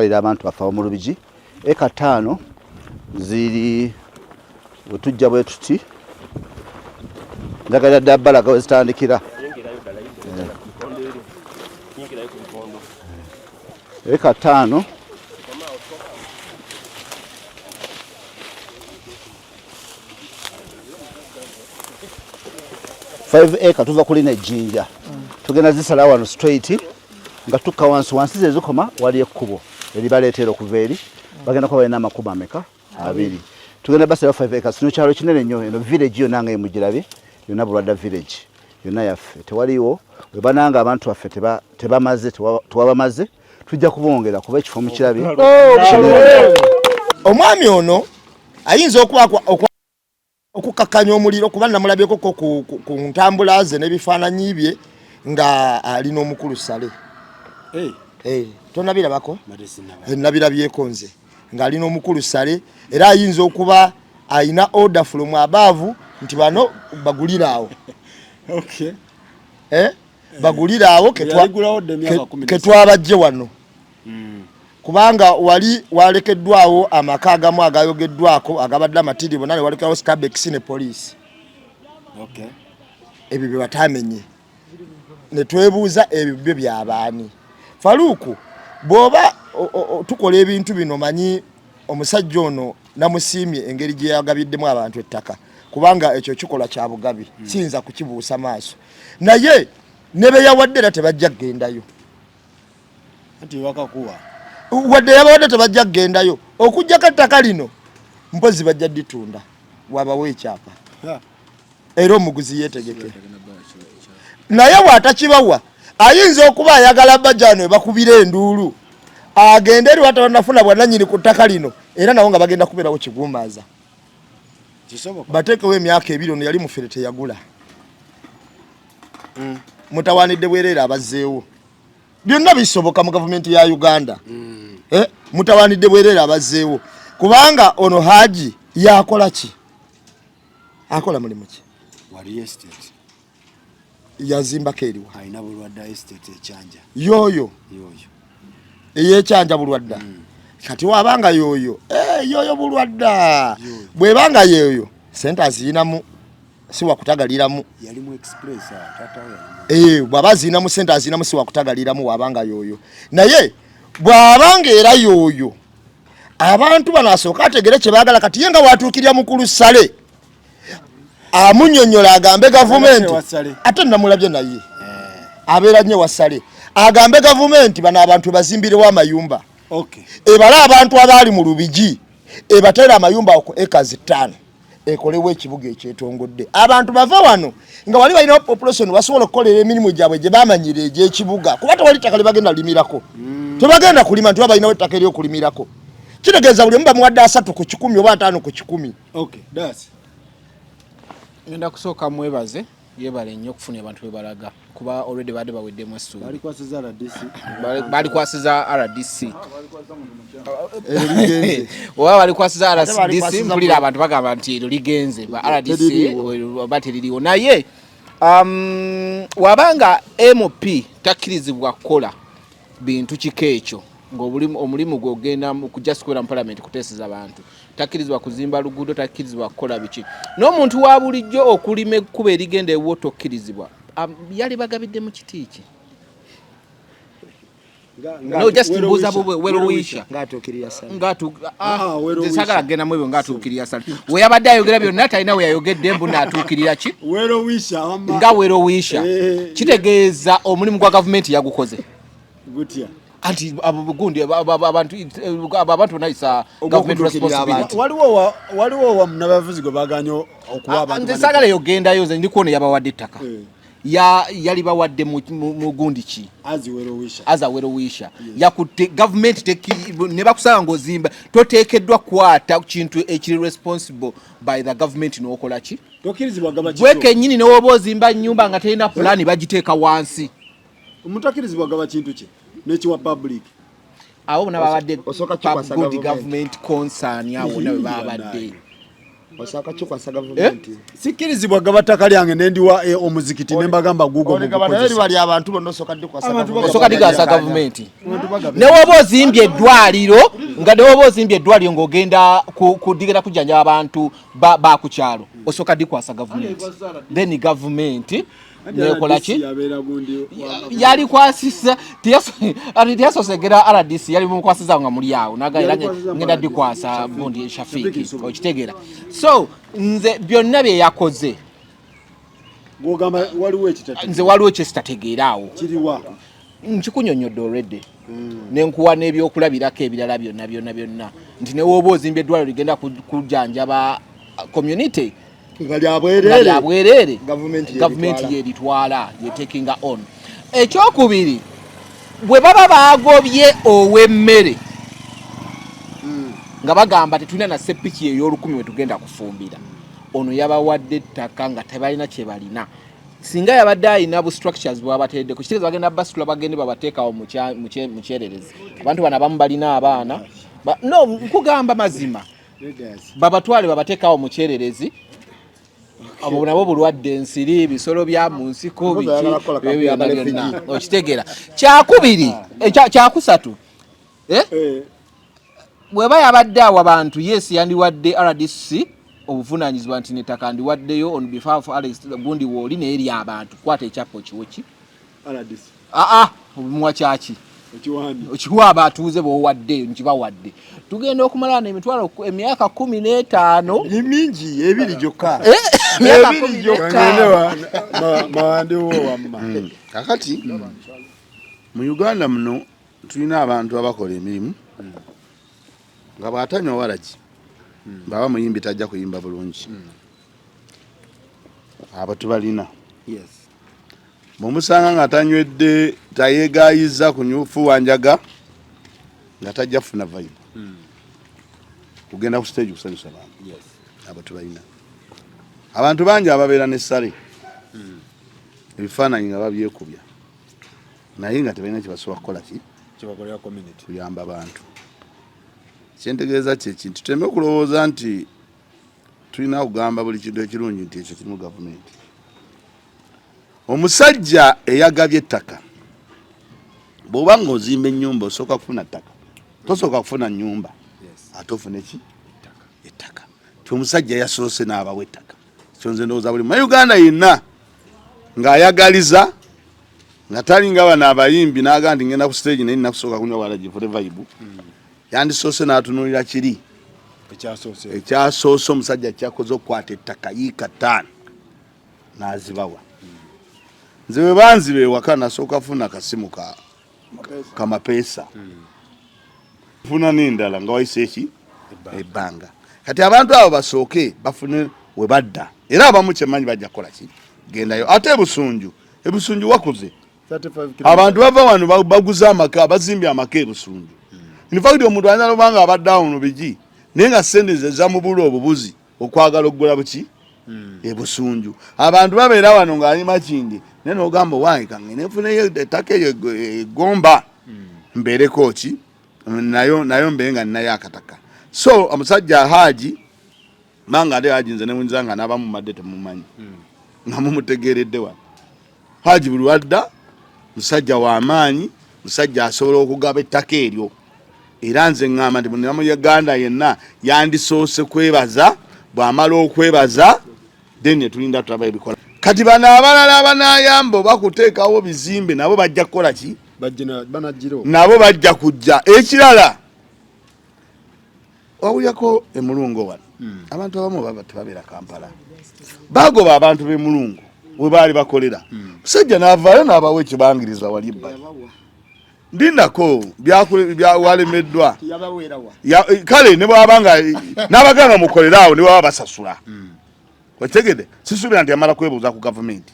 Ira abantu bafa mu Lubigi eka 5 ziri otujja bwe tuti ndagala dabbala ga zitandikira eka 5 5 eka tuva kulina ejjinja tugenda zisala wano straight nga tukka wansi ze zikoma wali ekkubo eribaleetera okuva eri bagenda kuba balina amakubo ameka 2 tugenda basi 5 acres kino kyalo kinene nnyo eno village yonna nga emugirabe yonna Bulwadda village yonna yaffe tewaliwo webananga abantu baffe tebamaze tewabamaze tujja kubongera kuba ekifo mu kirabe omwami ono ayinza okukakkanya omuliro kuba namulabyeko ku ntambula ze n'ebifaananyi bye nga alina omukulu sale tonabirabako nabirabyeko nze ng'alina omukulu sale era ayinza okuba ayina order from above nti bano baguliraawo baguliraawo ketwabajje wano kubanga wali walekeddwawo amaka agamu agayogeddwako agabadde amatiri bonna ne walekawo Scabex ne poliisi ebyo bye batamenye ne twebuuza ebyo byo by'abaani Faruku bwoba tukola ebintu bino manyi omusajja ono namusiimye engeri gye yagabiddemu abantu ettaka kubanga ekyo kikola kya bugabi siyinza kukibuusa maaso naye ne be yawadde era tebajja kgendayo ati wakakuwa wadde yabawadde tebajja kgendayo okujjako ettaka lino mpozi bajja ditunda wabawo ekyapa era omuguzi yeetegeke naye bw'atakibawa ayinza okuba ayagala bajjano bakubira enduulu agende eri watanafuna bwananyini ku ttaka lino era nawo nga bagenda kubeerawo kiguumaaza bateekewo emyaka 2 ono yali mufere teyagula mutawaanidde bwereere abazzeewo byonna bisoboka mu gavumenti ya Uganda mutawaanidde bwereere abazzeewo kubanga ono Haji yakola ki akola mulimu ki wali estate yazimbako eriwa ayina Bulwadda estate ekyanja yoyo eyekyanja Bulwadda kati wabanga yoyo yoyo Bulwadda bwebanga yoyo sente azinamu si wakutagaliramu yali mu express tata bwaba azinamu sente azinamu si wakutagaliramu wabanga yoyo naye bwabanga era yoyo abantu banasooka ategere kye baagala kati yenga watuukirya mukulu sale amunyonyola agambe gavumenti ate namulabye naye abeera nnyo wasale agambe gavumenti bano abantu bazimbirewo amayumba ebala abantu abaali mu Lubigi ebateera amayumba ku acres 5 ekolewo ekibuga ekyetongodde abantu bava wano nga wali balina population basobola okukolera emirimu gyabwe gye bamanyira egy'ekibuga kuba tewali ttaka libagenda limirako tebagenda kulima nti balinawo ettaka ery'okulimirako kitegeeza buli muba muwadde 3 ku 10 oba 5 ku 10 ngenda kusooka mwebaze yebale nnyo okufuna abantu bebalaga kuba already badde baweddemu essuubi balikwasiza RDC oba balikwasiza RDC mpulira abantu bagamba nti ero ligenze ba RDC bateririwo naye wabanga MOP takkirizibwa kukola bintu kikeekyo ng'omulimu gw'ogenda kujja sikwera mu parliament kuteeseza abantu takkirizibwa kuzimba luguudo takkirizibwa kukola biki n'omuntu wa bulijjo okulima ekkuba erigenda ewo tokkirizibwa yali bagabidde mu kitiiki no just mbuuza werowisha sagala genda mu ebyo ng'atuukirira sala we yabadde ayogera byonna talina we yayogedde mbu n'atuukirira ki nga werowisha kitegeeza omulimu gwa gavumenti yagukoze anti abugundi abantu nayisa government responsibility waliwo wa nabavuzi go baganyo okuba abantu nze sagala yogendayo ze ndikuone yabawadde ettaka yali bawadde mu gundi ki azawerowisha yakutte government ne bakusaba ng'ozimba toteekeddwa kwata kintu ekiri responsible by the government n'okola ki gwe kennyini ne woba ozimba nnyumba nga terina pulaani bagiteeka wansi omutakirizibwa gaba kintu ki nekiwa public abo bona babadde good government concern abo nabe babadde osaka chukwasa government sikirizibwa gabataka lyange nendiwa omuzikiti nembagamba gugo mukozi bali abantu bonna osoka dikasa government newoba ozimbye eddwaliro nga newoba ozimbye eddwaliro ng'ogenda kudigera kujjanja abantu bakukyalo osoka dikwasa government then government nekolaki yali kwasisa tiyasosegera RDC yali mukwasiza nga muli awo nagayira ngenda dikwasa bundi Shafiki okitegera so nze byonna bye yakoze gogamba waliwo ekitata nze waliwo ekitategeeraawo kiriwa nkikunyonyodde already nenkuwa n'ebyokulabirako ebirala byonna nti newoba ozimba eddwaliro ligenda kujjanjaba community Galyabwerere government yeritwala ye taking on ekyokubiri bwe baba bagobye ow'emmere nga bagamba tetulina na sepiki ey'olukumi we tugenda kufumbira ono yabawadde ettaka nga tebalina kye balina singa yabadde alina bu structures bwabateeddeko kitegeeza bagenda basitula bagende babateekawo mu kyererezi abantu bano abamu balina abaana no nkugamba mazima babatwale babateekawo mu kyererezi abo nabo bulwadde ensiri bisolo bya mu nsiko biki okitegera kyakubiri kyakusatu bweba yabadde awo abantu yes yandiwadde RDC obuvunanyizibwa nti nettaka ndiwaddeyo on behalf of Alex gundi wooli neeri abantu kwata ekyapo kiwoki RDC obumuwa kyaki okiwa abatuuze bowaddeyo nkibawadde tugenda okumala n'emitwalo emyaka 15 ni mingi ebiri gyokka mawandewo wamma kakati mu Uganda muno tulina abantu abakola emirimu nga bw'atanywa waragi baba muyimbi tajja kuyimba bulungi abo tubalina mumusanga nga tanywedde tayeegayiza ku nyufu wanjaga nga tajja kufuna vibe kugenda ku stage kusanyusa abantu abo tubalina abantu bangi ababeera n'essale ebifaananyi nga babyekubya naye nga tebalina kyebasobola kukola kibakolera community kuyamba abantu kyentegeeza kyekintu tuteme okulowooza nti tulina kugamba buli kintu ekirungi nti ekyo kirimu gavumenti omusajja eyagabye ettaka bw'oba nga ozimba ennyumba osooka kufuna ttaka tosooka kufuna nnyumba ate ofune ki ettaka ti omusajja yasoose n'abawa ettaka ekyo nze ndowooza buli Uganda yenna ng'ayagaliza nga talinga bano abayimbi n'aga nti ngenda ku stage naye nnakusooka kunywa waragi for vibe yandisoose n'atunuulira kiri ekyasoose omusajja kyakoze okukwata ettaka yiika 5 n'azibawa nze bwe banziba ewaka nasooka funa kasimu kamapeesa funa n'endala nga wayise eki ebbanga kati abantu abo basooke bafune we badda era abamu kyemanyi bajja kukola ki gendayo ate ebusunju wakuze abantu bava wano baguza amaka bazimbye amaka ebusunju in fact omuntu ayina lobanga abadde awo mu bigi naye nga ssente ze zamubula obubuzi okwagala okugula buki ebusunju abantu babeera wano ng'ali makindi naye n'ogamba wange kange nefuneyo ettaka eyo egomba mbeereko ki nayo mbeere nga ninayo akataka so omusajja Haji manga ate Haji nze newunza nga n'abamu madde temumanyi nga mumutegeeredde wano Haji bulwadda musajja w'amaanyi musajja asobola okugaba ettaka eryo era nze ngamba nti mu Uganda yenna yandisoose kwebaza bw'amala okwebaza then tulinda tulaba ebikola kati bano abalala abanayamba bakuteekawo bizimbe nabo bajja kukola ki nabo bajja kujja ekirala wawulyako emulungo wano abantu abamu baba tebabeera Kampala bagoba abantu b'emulungo we baali bakolera musajja n'avaayo n'abawa ekibangiriza wali ebbali ndinako byawalemeddwa kale ne bwabanga n'abaganga mukolera awo ne baba basasula otegede sisuubira nti amala kwebuuza ku gavumenti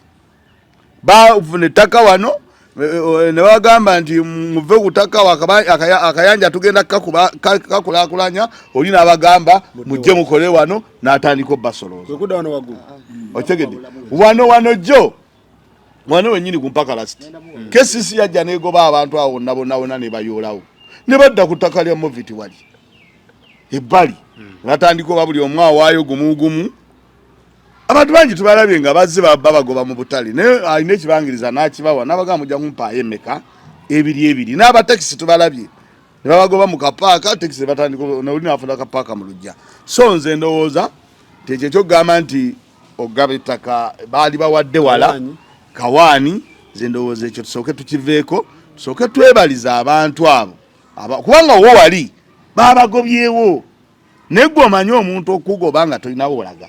bafuna ettaka wano ne bagamba nti muve ku ttaka akayanja tugenda kakulaakulanya oli n'abagamba mujje mukole wano n'atandika obbasolooza otegede wano jjo mwana wenyini kumpaka lasti kesisi yajja negoba abantu awo bonna ne bayoolawo ne badda ku ttaka lya moviti wali ebbali batandika oba buli omu awaayo gumugumu abantu bangi tubalabye nga bazze babagoba mu butale naye alina ekibangiriza n'akibawa n'abagamba mujja kumpaayo emmeka ebiri n'abatakisi tubalabye ne babagoba mu kapaaka takisi batandika noli nafuna kapaaka mu lujja so nze ndowooza tekyo ekyokugamba nti ogaba ettaka baali bawadde wala kawaani nze ndowooza ekyo tusooke tukiveeko tusooke twebaliza abantu abo kubanga wo wali babagobyewo naye gwe omanyi omuntu okugoba nga tolinawo olaga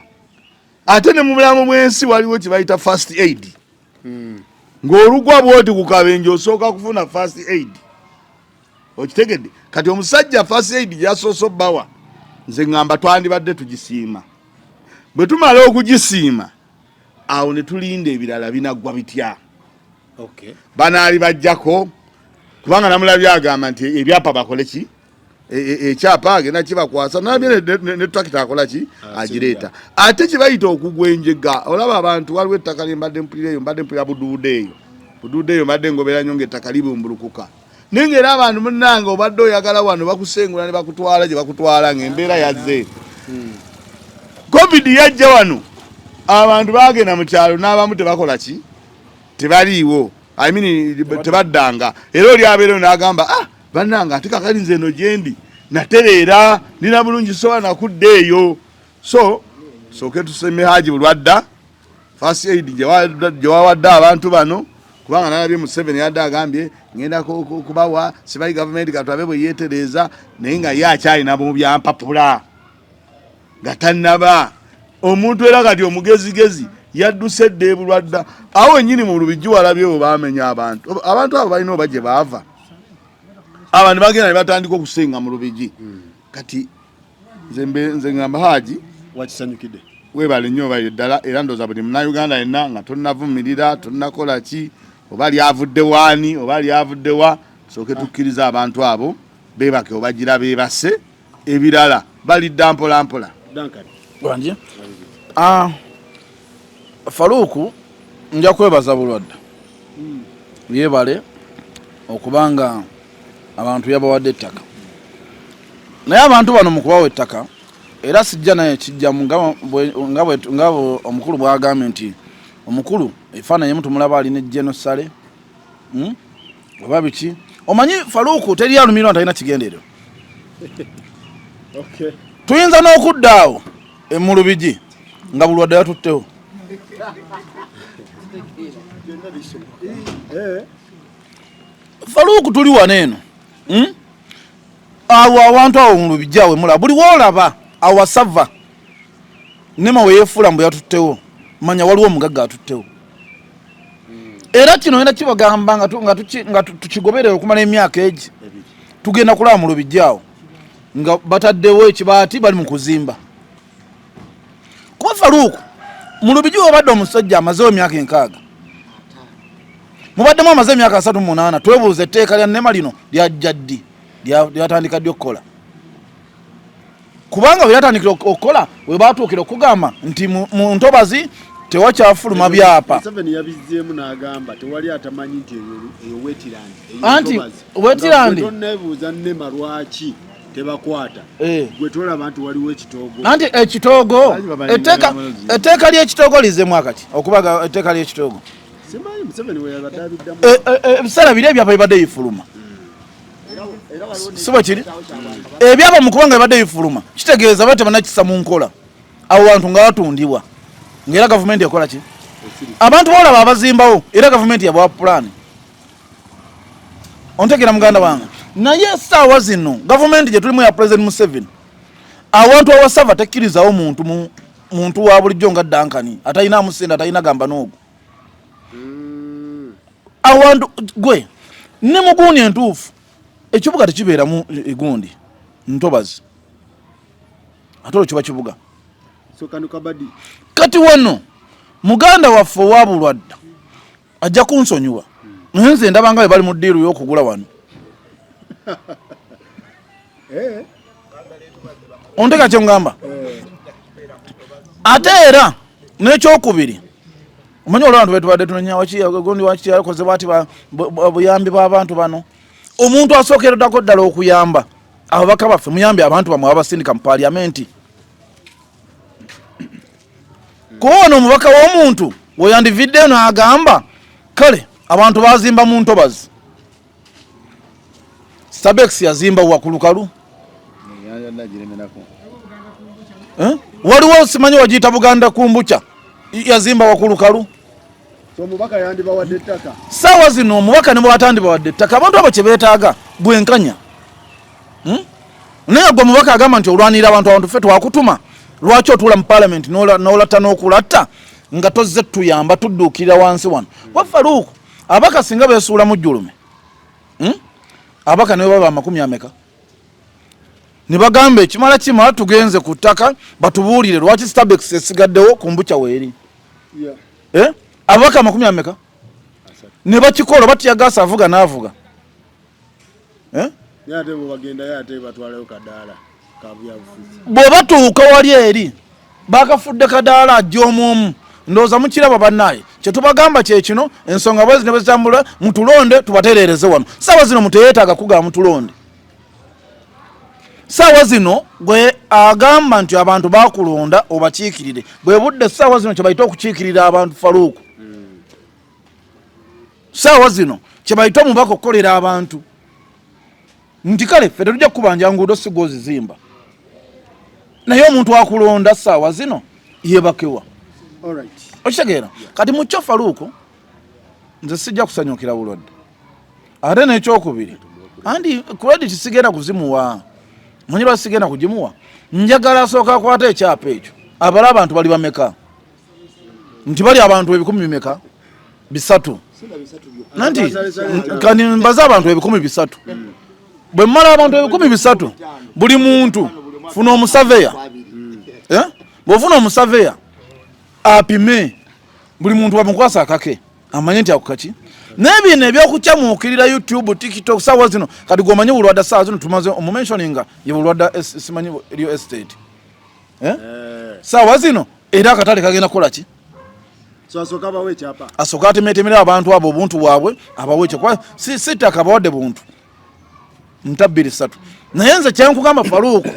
ate ne mu bulamu bw'ensi waliwo kibayita first aid ng'olugwa bwoti ku kabenje osooka kufuna first aid okitegedde kati omusajja first aid gyasoosa obbawa nze ŋŋamba twandibadde tugisiima bwe tumala okugisiima awo ne tulinda ebirala binaggwa bitya banaali bajjako kubanga namulabye agamba nti ebyapa bakole ki ekyapa agenda kibakwasa nalabye ne tractor akola ki agireeta ate kibayita okugwenjega olaba abantu waliwo ettaka lyembadde mpulira buduude eyo mbadde ngobera nnyo ng'ettaka libumbulukuka naye ng'era abantu munnange obadde oyagala wano bakusengula ne bakutwala gye bakutwala ng'embeera yazze covid yajja wano abantu bagenda mu kyalo n'abamu tebakola ki tebaliiwo tebaddanga era oli abeerewo n'agamba bannanga ate kakali nze eno gyendi natereera nina bulungi soba nakudde eyo so sooke tuseme Haji Bulwadda first aid gye wawadde abantu bano kubanga nalabye Museveni yadde agambye ngenda kubawa sibayi gavumenti katwabe bwe yeetereeza naye nga ye akyalina mu byampapula nga tannaba omuntu era kati omugezigezi yadduse dde Bulwadda awo ennyini mu Lubigi walabye bwe baamenya abantu abo balina oba gye baava abantu bagenda ne batandika okusenga mu Lubigi kati nze ngamba Haji wakisanyukidde webale nnyo bayo ddala era ndooza buli munnayuganda yenna nga tonnavumirira tonnakola ki oba lyavudde waani oba lyavudde wa sooke tukkiriza abantu abo beebake obagira beebase ebirala balidda mpolampola Bwanje Faruku nja kwebaza Bulwadda yebale okubanga abantu yabawadde ettaka naye abantu bano mu kubawa ettaka era sijja naye kijjamu nga omukulu bw'agambye nti omukulu efaananyi emu tumulaba alina ejjenosale oba biki omanyi Faruku teri alumirwa ntalina kigendeerero tuyinza n'okudda awo mu Lubigi nga Bulwadda yatuttewo Faruku tuli wano eno awo abantu awo mu Lubigi awo mulaba buli woolaba awo wasava nema weyefuula mbu yatuttewo manya waliwo omugagga atuttewo era kino era kibagamba nga tukigoberera okumala emyaka egi tugenda kulaba mu Lubigi awo nga bataddewo ekibaati bali mu kuzimba kuba Faruku mu Lubigi wabadde omusajja amazeewo emyaka 6 mubaddemu amaze emyaka 38 twebuuza etteeka lya nnema lino lyajja ddi lyatandika ddi okukola kubanga bwe lyatandikira okukola we baatuukira okugamba nti mu ntobazi tewakyafuluma byapa Museveni yabizzeemu n'agamba tewali atamanyi nti eyo Wetland anti Wetland nebuuza nnema lwaki tebakwata gwe tolaba nti waliwo ekitoogo anti ekitoogo etteeka ly'ekitoogo lizeemu akati okubaga etteeka ly'ekitoogo simanyi Museveni we yabadde abiddamu ebiseera biri ebyapa bibadde bifuluma siba kiri ebyapa mu kubanga bibadde bifuluma kitegeeza bate banakisa mu nkola abo bantu nga batundibwa ng'era gavumenti ekola ki abantu boolaba abazimbawo era gavumenti yabawa pulaani ontegera muganda wange naye essaawa zino gavumenti gye tulimu ya President Museveni awantu awasava tekkirizawo muntu wa bulijjo nga Dankani atalina amusenda atalina gamba n'ogwo awantu gwe ne mugundi entuufu ekibuga tekibeeramu egundi ntobazi ate olwo kiba kibuga kati wano muganda waffe owa Bulwadda ajja kunsonyiwa naye nze ndabanga bali mu ddiiru y'okugula wano onteka kye ngamba ate era n'ekyokubiri omanyi olwo abantu betubadde tunenya gundi waki yakoze bwati buyambi bw'abantu bano omuntu asookereddako ddala okuyamba ababaka baffe muyambe abantu bamwe abasindika mu parliament kono omubaka w'omuntu weyandividde n'agamba kale abantu bazimba mu ntobazi Stabex yazimba wakulukalu waliwo simanyi wagiyita Buganda kumbucha yazimba wakulukalu so omubaka yandibawadde ettaka saawa zino omubaka ne bwatandibawadde ettaka abantu abo kye beetaaga bwenkanya naye gwe omubaka agamba nti olwanira abantu ffe twakutuma lwaki otula mu parliament n'olatta n'okulatta nga tozze tuyamba tudduukirira wansi wano wafaluuku abaka singa beesuula mu jjulume abaka ne baba amakumi ameka ne bagamba ekimala kimala tugenze ku ttaka batubuulire lwaki Stabex esigaddewo kumbucha weeri abaka amakumi ameka ne bakikola batiyagasa avuga n'avuga yate bagenda yate batwaleyo kadaala kabyabufuzi bw'oba tuuka wali eri bakafudde kadaala ajj'omwomu ndowooza mukiraba bannaye kye tubagamba kye kino ensonga bwezi ne bezitambula mutulonde tubatereereze wano saawa zino muteyeetaaga kugaba mutulonde saawa zino gwe agamba nti abantu bakulonda obakiikirire bwe budde saawa zino kye bayita okukiikirira abantu faluuku saawa zino kye bayita omubaka okukolera abantu nti kale ffe tetujja kukubanja nguudo si gw'ozizimba naye omuntu akulonda saawa zino yebakewa okitegeera kati mu kyo faluuku nze sijja kusanyukira bulwadde ate n'ekyokubiri andi credit sigenda kuzimuwa manyi lwaki sigenda kugimuwa njagala asooka akwata ekyapa ekyo abala abantu bali bameka nti bali abantu 100 bisatu nanti kandi mbaza abantu 300 bwe mmala abantu 300 buli muntu funa omusaveya bw'ofuna omusaveya apime buli muntu bamukwasa akake amanye nti akukaki n'ebino ebyokukyamuukirira YouTube TikTok saawa zino kati gwomanyi bulwadda saawa zino tumaze omumentioninga ye bulwadda simanyi real estate saawa zino era akatale kagenda kukolaki asooka atemeetemera abantu abo obuntu bwabwe abaweekyo kwa si ttaka bawadde buntu nta 2-3 naye nze kyankugamba faluuku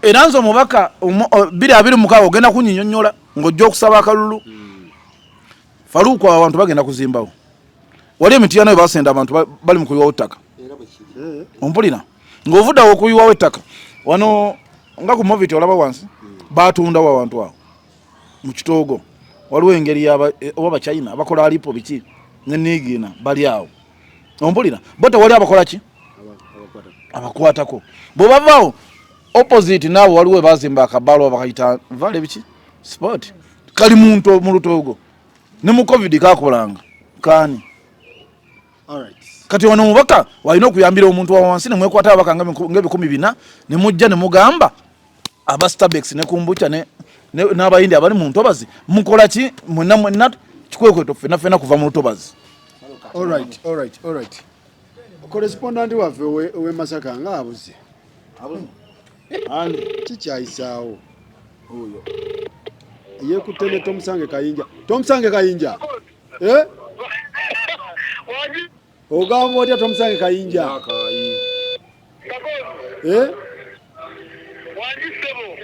era nze omubaka 226 ogenda kunyinyonnyola ng'ojja okusaba akalulu faluuku abantu bagenda kuzimbawo wali emiti yanayo basenda abantu bali mu kuyiwawo ettaka ompulira ng'ovuddawo okuyiwawo ettaka wano nga ku moviti olaba wansi batundawo abantu awo mu kitoogo waliwo engeri oba bachina abakola alipo biki nenigiina bali awo ompulira bo tewali abakola ki abakwatako bwe bavaawo opposite naabo waliwo bazimba akabalo bakayita vale biki sport kali muntu mu lutoogo ne mu covid kakolanga kani kati wano mubaka walina okuyambira omuntu wa wansi ne mwekwata abaka nga 14 ne mujja ne mugamba aba Stabex ne kumbucha n'abayindi abali mu ntobazi mukola ki mwenna kikwekweto ffenna kuva mu lutobazi alright correspondent waffe we Masaka nga abuze kikyayisaawo oyo yekutene Tomusange Kayinja ogamba otya Tomusange Kayinja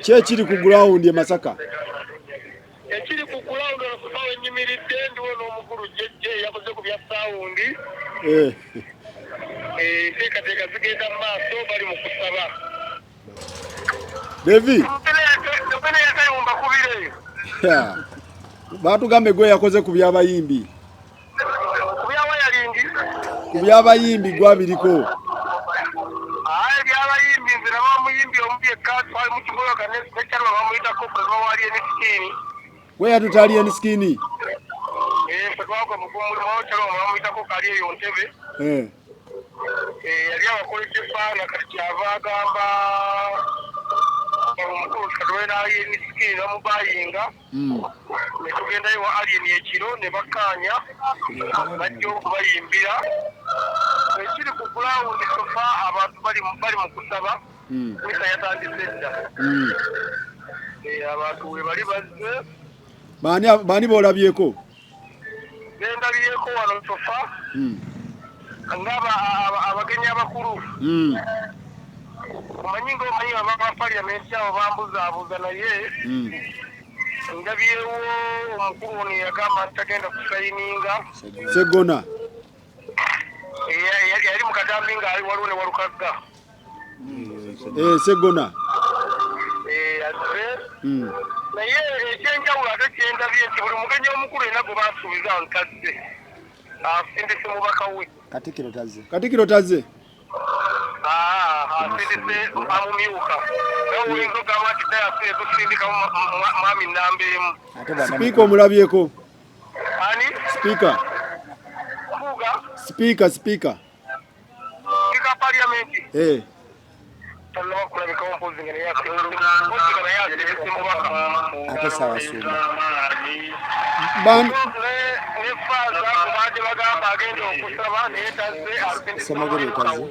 kyekiri ku ground e Masaka ekiri ku ground okubawo enyimiridde ndiwo n'omukulu jjejje yakoze ku bya sawundi teekateeka zigenda mu maaso bali mu kusaba Devi topene yatayumba kubireyo batugambe gwe yakoze ku byabayimbi ku byabayimbi gwabiriko byabayimbi nzira bamuyimbi omuyekka twali mu kigoloka nekyalo bamuyitako kuva wali enisikini we yatutali enisikini twagwa mukumulimo kyalo bamuyitako kali eyo Ntebe yali abakola ekifaana kati kyava agamba omukulu katwena ali enisikini bamubayinga netugendayo wa alien ekiro ne bakkaanya bajja okubayimbira ekiri ku ground sofa abantu bali mu kusaba wika yatandise dda abantu we bali bazze bani boolabyeko nendabyeko wano sofa ngaba abagenyi abakulu Omanyi aba parliament abo bambuzaabuza naye ndabyewo omukulu ono yagamba tagenda kusayininga Segona yali mukatambi nga ali waliwo ne walukagga Segona naye ekyenjawulo ate kyendabye nti buli mugenyi omukulu era gwe basuubiza ntazze asindise mubaka we Katikiro tazze asindise amumyuka naye oyinza ogamba nti tayasire tusindika mwami nnamba emu Sipiika omulabyeko ani Sipiika kubuga Sipiika parliamenti ate sawa suma semogere kazi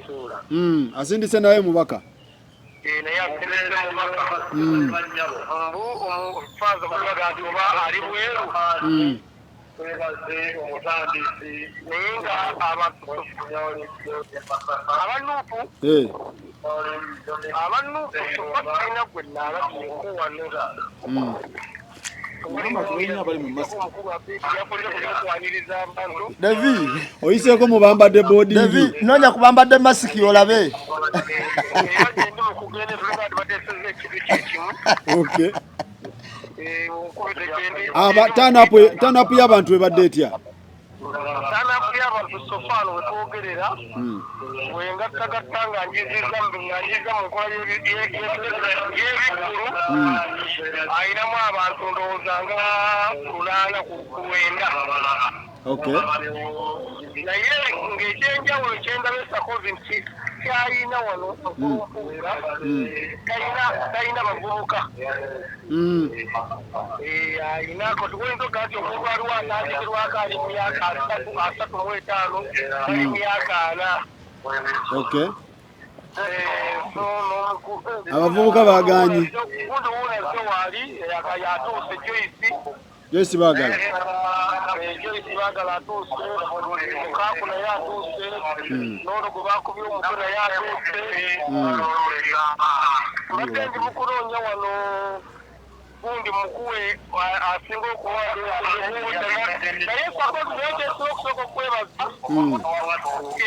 asindise naye mubaka Devi oyiseko mubambadde bodi Devi nonya kubambadde masiki olabe okay turn up y'abantu bebadde etya Tanapu y'abantu sofano wetwogerera wengattagatta nga njiziza mu nkola y'ebikulu ayinamu abantu ndowooza nga 8 ku 9 naye ng'ekyenjawulo kyendaba esakozi nti kyayina wano okumpuula talina bavubuka ayinako tigoyinza ogaa nti omuntu aliwo atandikirwako ali mu myaka 35 ali mu myaka 4 abavubuka baganye gundi wunaze waali yatuuse Joyce bagala Joyce bagala atuuse mukaku naye atuuse n'olwo gwe bakubye omutwe naye atuuse mbadde ndi mukunoonya wano gundi mukuwe asinga okuwanaye sakozi naye kyesobola okusooka okwebaza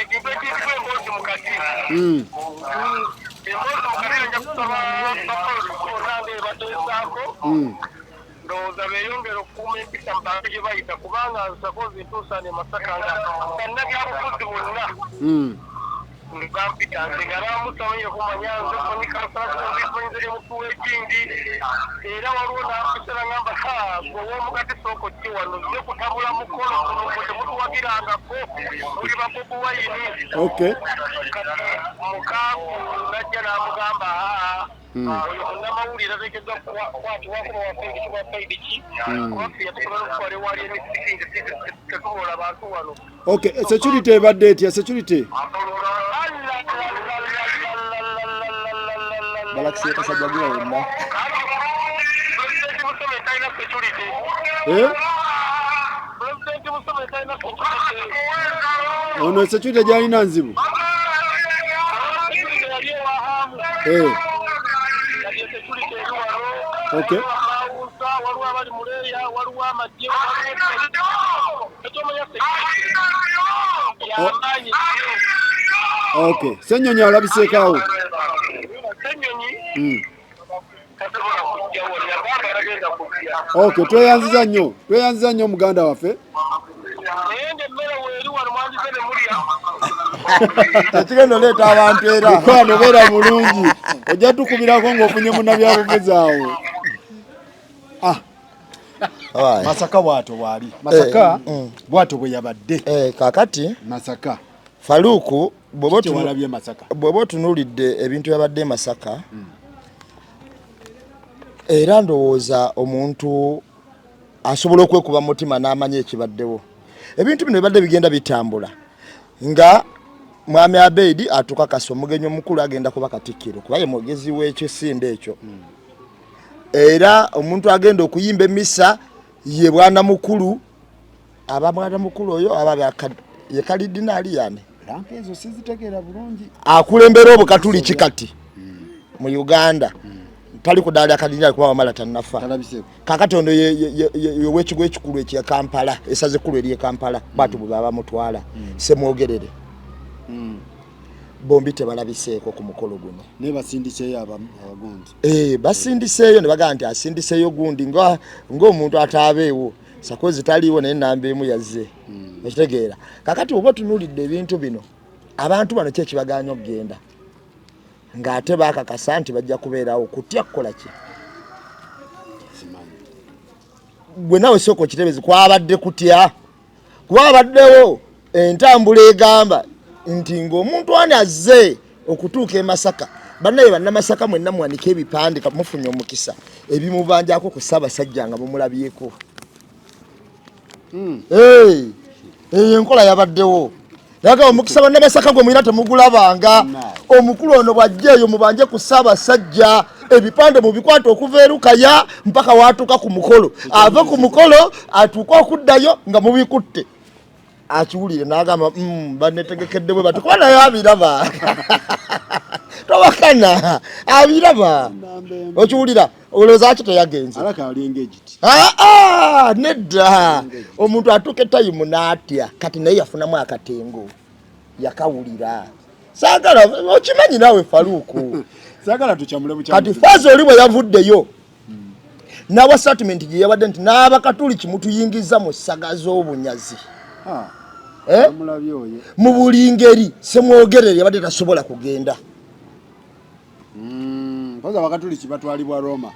egibwe kitibwa emboozi mukati emboozi mukati ajja kusaba bakolotukonange ebateesaako ndowooza beeyongera okukuuma empisa mbange gye bayita kubanga sakozi ntuusaane Masaka nga bannabyabufuzi bonna bampita nze nga baamusamanyire kumanya nze kumanyi kansalakumbifanyizere mukulu w'ekindi era waliwo n'ampisa nagamba ow'omugati sooka ojje wano nze kutabula mukolo kuno gwe temutuwagirangako muli babobu wayini mukaaku najja n'amugamba oyo munnamawulire ateekeddwa kukwatibwako bawaffe ekitibwa faidiki kubaffe yatukola n'okukola ewali emisiki nga tetubola abantu wano security ebadde etya security balakisiye kasajjagira wonna ono security gyalina nzibu Ssenyonyi alabiseekaawo tweyanziza nnyo muganda waffe tekigenda oleeta abantu era mukwano beera bulungi ojja tukubirako ng'ofunye munnabyabufuzi awo Masaka bwato bwali Masaka bwato bwe yabadde kakati Masaka Faluku bw'oba otunuulidde ebintu byabadde Masaka era ndowooza omuntu asobola okwekuba mutima n'amanya ekibaddewo ebintu bino bibadde bigenda bitambula nga mwami Abeid atukakasa omugenyi omukulu agenda kuba Katikkiro kuba ye mwogezi w'ekisinde ekyo era omuntu agenda okuyimba emisa ye bwana mukulu aba mwana mukulu oyo aba ye kalidinaali yani ezo sizitegeera bulungi akulembera obukatuli kikati mu Uganda tali kudala kadinja kuba mala tanafa kakati ono ye wekigo ekikulu ekya Kampala esaze kulu eri Kampala batu baba mutwala semwogerere bombi tebalabiseeko ku mukolo guno ne basindiseyo abagundi basindiseyo ne baga nti asindiseyo gundi ng'omuntu ataabeewo sakozi taliwo naye namba emu yazze ekitegeera kakati oba tunulidde ebintu bino abantu bano kye kibaganya okugenda ng'ate baakakasa nti bajja kubeerawo kutya kukola ki gwe nawe soko kitebezi kwabadde kutya kwabaddewo entambula egamba nti ng'omuntu ani azze okutuuka e Masaka bannaye bannamasaka mwenna muwanike ebipande mufunye omukisa ebimubanjako ku Ssaabasajja nga mumulabyeko enkola yabaddewo naga omukisa bannamasaka gwe mwina temugulabanga omukulu ono bwajjeeyo mubanje ku Ssaabasajja ebipande mubikwata okuva erukaya mpaka watuuka ku mukolo ave ku mukolo atuuka okuddayo nga mubikutte akiwulire n'agamba banetegekedde bwe bati kuba naye abiraba tobakana abiraba okiwulira olowooza ki teyagenze nedda omuntu atuuka etayimu n'atya kati naye yafunamu akatengo yakawulira saagala okimanyi naawe Faluuku kati faazi oli bwe yavuddeyo n'awa statement gye yabadde nti n'abakatuli kimutuyingiza mu ssaga z'obunyazi mu buli ngeri semwogerere yabadde tasobola kugenda abakatuliki batwalibwa Roma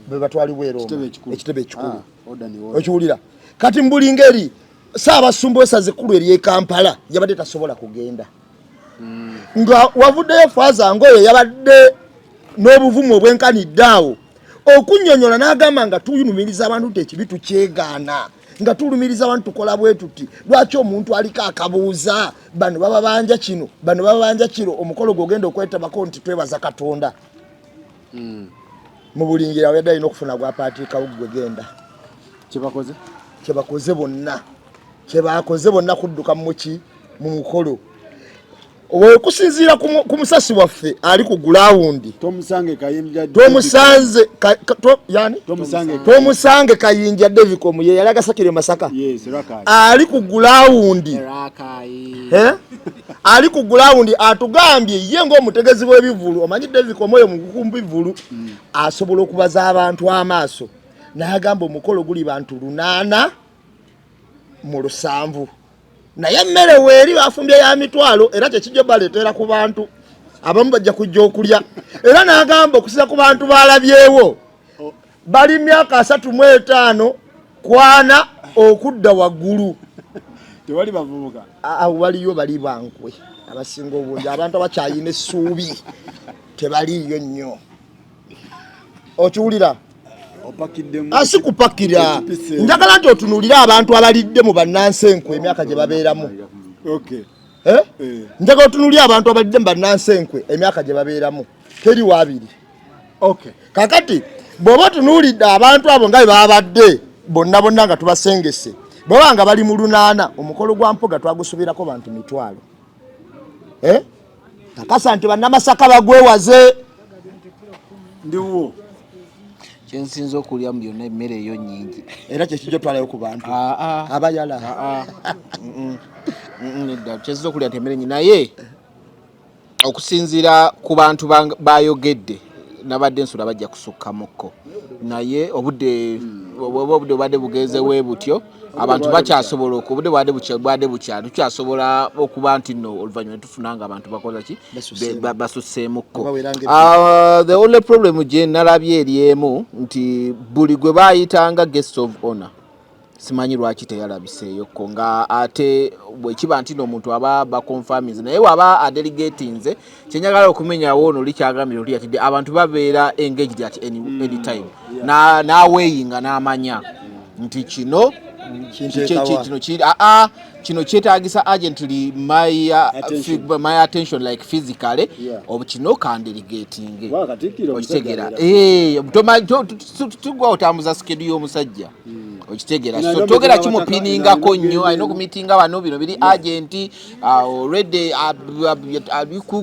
bwe batwalibwa e Roma ekitebe ekikulu okiwulira kati mu buli ngeri Ssaabasumba w'essaza ekkulu ery'e Kampala yabadde tasobola kugenda nga wavuddeyo faaza ngoyo yabadde n'obuvumu obwenkanidde awo okunnyonnyola n'agamba nga tuyinumiriza abantu nti ekibi tukyegaana nga tulumiriza abantu tukola bwe tuti lwaki omuntu aliko akabuuza bano bababanja kino bano bababanja kiro omukolo gwogenda okwetabako nti twebaza Katonda mu bulingira yadde alina okufuna gwa paatiika gwegenda kyebakoze bonna kudduka muki mu mukolo okusinziira ku musasi waffe ali ku gulawundi tomusange Kayinja David Komuye yali agasakire Masaka ali ku gulawundi ali ku gulawundi atugambye ye ng'omutegezi w'ebivulu omanyi David Komuye mu bivulu asobola okubaza abantu amaaso n'agamba omukolo guli bantu 8 mu 7 naye emmere weeri bafumbye ya mitwalo era kyekijjo baleetera ku bantu abamu bajja kujja okulya era n'agamba okusiza ku bantu balabyewo bali myaka 35 kwana okudda waggulu tewali bavubuka waliyo bali bankwe abasinga obungi abantu abakyayina essuubi tebaliyo nnyo okiwulira asi kupakira njagala nti otunuulire abantu abalidde mu bannansenkwe emyaka gye babeeramu njagala otunuulire abantu abalidde mu bannansenkwe emyaka gye babeeramu teri waabiri kakati bw'oba otunuulidde abantu abo nga bwe babadde bonna nga tubasengese bw'oba nga bali mu 8 omukolo gwa mpoga twagusubirako bantu 1,000 kakasa nti bannamasaka bagwewaze ndiwo kyensinza okulya mu byonna emmere eyo nnyingi era kyekijjo twalayo ku bantu abayala nedda kyensinza okulya nti emmere nnyingi naye okusinziira ku bantu bayogedde nabadde ensula bajja kusukkamukko naye obudde bwadde bugezewo butyo abantu bakyasobola obudde bwadde bukyali tukyasobola okuba nti no oluvannyuma tufuna nga abantu bakola ki basusseemukko the only problem gye nalabye eri emu nti buli gwe baayitanga guest of honor simanyi lwaki teyalabiseeyokko nga ate bwekiba nti n'omuntu aba baconfirminze naye waba adelegatinze kyenyagala okumenyawo ono likyagambire oli yatidde abantu babeera engaged at any time n'aweeyinga n'amanya nti kino kyetaagisa urgently my attention like physically kino kandelegating okitegeera tugwa otambuza schedule y'omusajja okitegera so togera kimupiningako nnyo alina okumitinga bano bino biri agenti already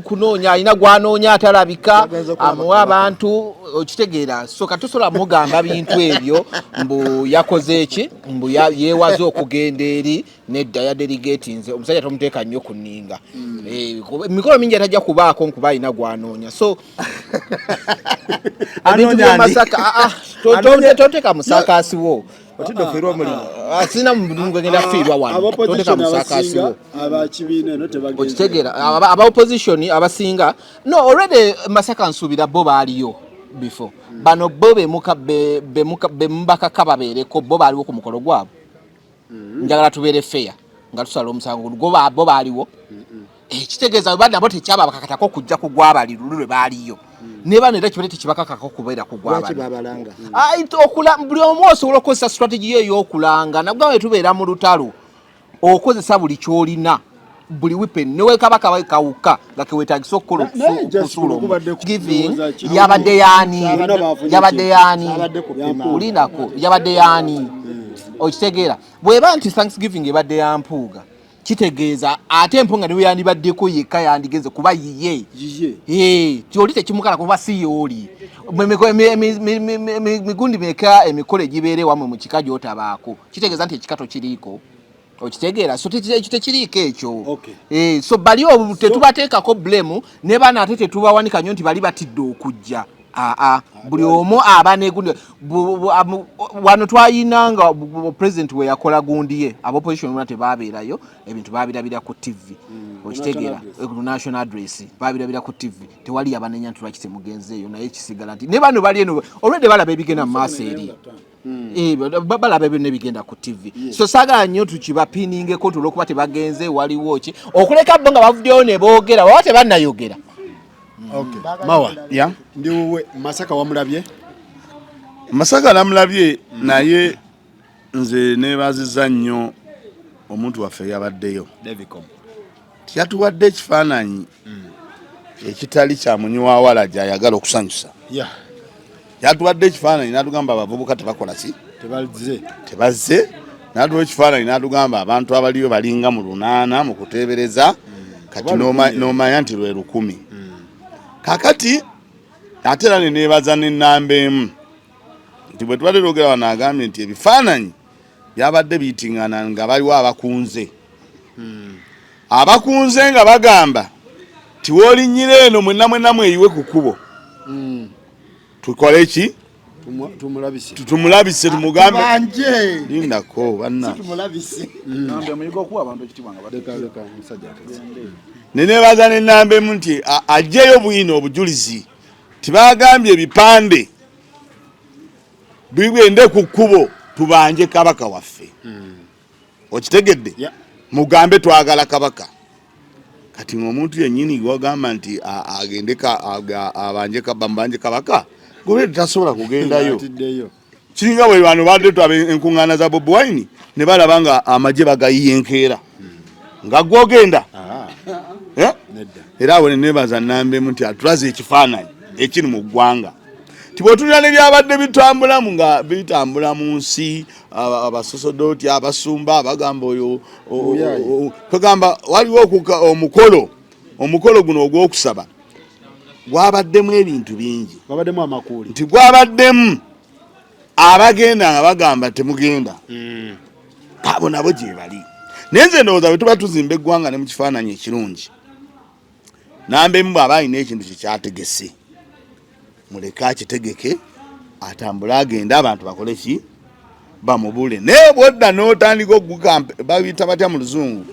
kunoonya alina gwanoonya atalabika amuwa abantu okitegeera so katusobola mugamba bintu ebyo mbu yakoze eki mbu yeewaze okugenda eri nedda ya delegatinze omusajja tomuteeka nnyo ku nninga emikolo mingi atajja kubaako nkuba alina gwanoonya so ebintu byomasaka toteeka musakaasiwo Otindo fero omulimo. Asina mudungu ngenda fiirwa wano. Toteka musakasiwo. Abakibiina no tebagenze. Okitegera aba opposition abasinga no already Masaka nsubira bo baaliyo before. Bano bobe be mbaka kababereko bo baaliwo ku mukolo gwabo. Njagala tubere fair. Nga tusala omusango bo baaliwo. Kitegeeza banda bote kyaba bakakatako kujja kugwabali lulwe baaliyo. Neba nera kibete kibakakako kubeera kugwabali. Babalanga. Okula buli omoso ulokozesa strategy yo okulanga nabwo tubeera mu lutalo. Okozesa buli kyolina. Buli weapon newe kabaka bakawuka ngakewetagisa okukola kusulo giving yabadde yani ulinako yabadde yani okitegeera bweba nti Thanksgiving ebadde ya mpuuga kitegeeza ate empunga niwe yandibaddeko yekka yandigeze kuba yiye tyoli tekimukala kuba si yoli migundi meka emikole gibeere wamwe mu kika gyotabaako kitegeeza nti ekikato kiriiko okitegeera so tekiriiko ekyo so bali tetubateekako blame ne baana ate tetubawanika nnyo nti bali batidde okujja buli omu abanegundi wano twayinanga president we yakola gundi ye opposition wona tebabeerayo ebintu babirabira ku TV okitegeera ku national address babirabira ku TV tewali abanenya ntulaki mugenzeeyo naye kisigala nti ne bano bali eno already balaba ebigenda mu maaso eri balaba ebyo nebigenda ku TV so saga nnyo tukibapiningeko tulwokuba tebagenze waliwo ki okuleka bo nga bavuddeyo ne boogera waba tebannayogera. Mawa ndi wowe Masaka wamulabye? Masaka namulabye naye nze nebaziza nnyo omuntu waffe yabaddeyo yatuwadde ekifaananyi ekitali kya munywa wala gyayagala okusanyusa yatuwadde ekifaananyi n'atugamba abavubuka tebakola ki tebazze n'atuwa ekifaananyi n'atugamba abantu abaliyo balinga mu 8 mu kuteebereza kati n'omanya nti lwe 10 kakati ate era neneebaza n'ennamba emu nti bwe tubadde twogera wano agambye nti ebifaananyi byabadde biyitingana nga baliwo abakunze nga bagamba ti woolinnyira eno mwenna mweyiwe ku kkubo tukole ki tumulabise tumugambe lindako banna neneebaza n'ennamba emu nti ajjeyo bwino obujulizi tibagambye ebipande bigende ku kkubo tubanje kabaka waffe okitegedde mugambe twagala kabaka kati omuntu yennyini gwagamba nti agende bambanje kabaka gwe tasobola kugendayo kiringa bwe bano badde twabe enkuŋŋaana za Bobi Wine ne balaba nga amagye bagayiye enkeera nga gwogenda era awo neneebaza nnamba emu nti atulaze ekifaananyi ekiri mu ggwanga tibwetulira ne byabadde bitambulamu nga bitambula mu nsi abasosodoti abasumba bagamba oyo twagamba waliwo omukolo guno ogw'okusaba gwabaddemu ebintu bingi nti gwabaddemu abagenda nga bagamba temugenda abo nabo gye bali naye nze ndowooza bwe tuba tuzimba eggwanga ne mu kifaananyi ekirungi namba emu bw'aba alina ekintu kyekyategese muleke akitegeke atambule agende abantu bakole ki bamubule naye bwodda n'otandika babiyita batya mu luzungu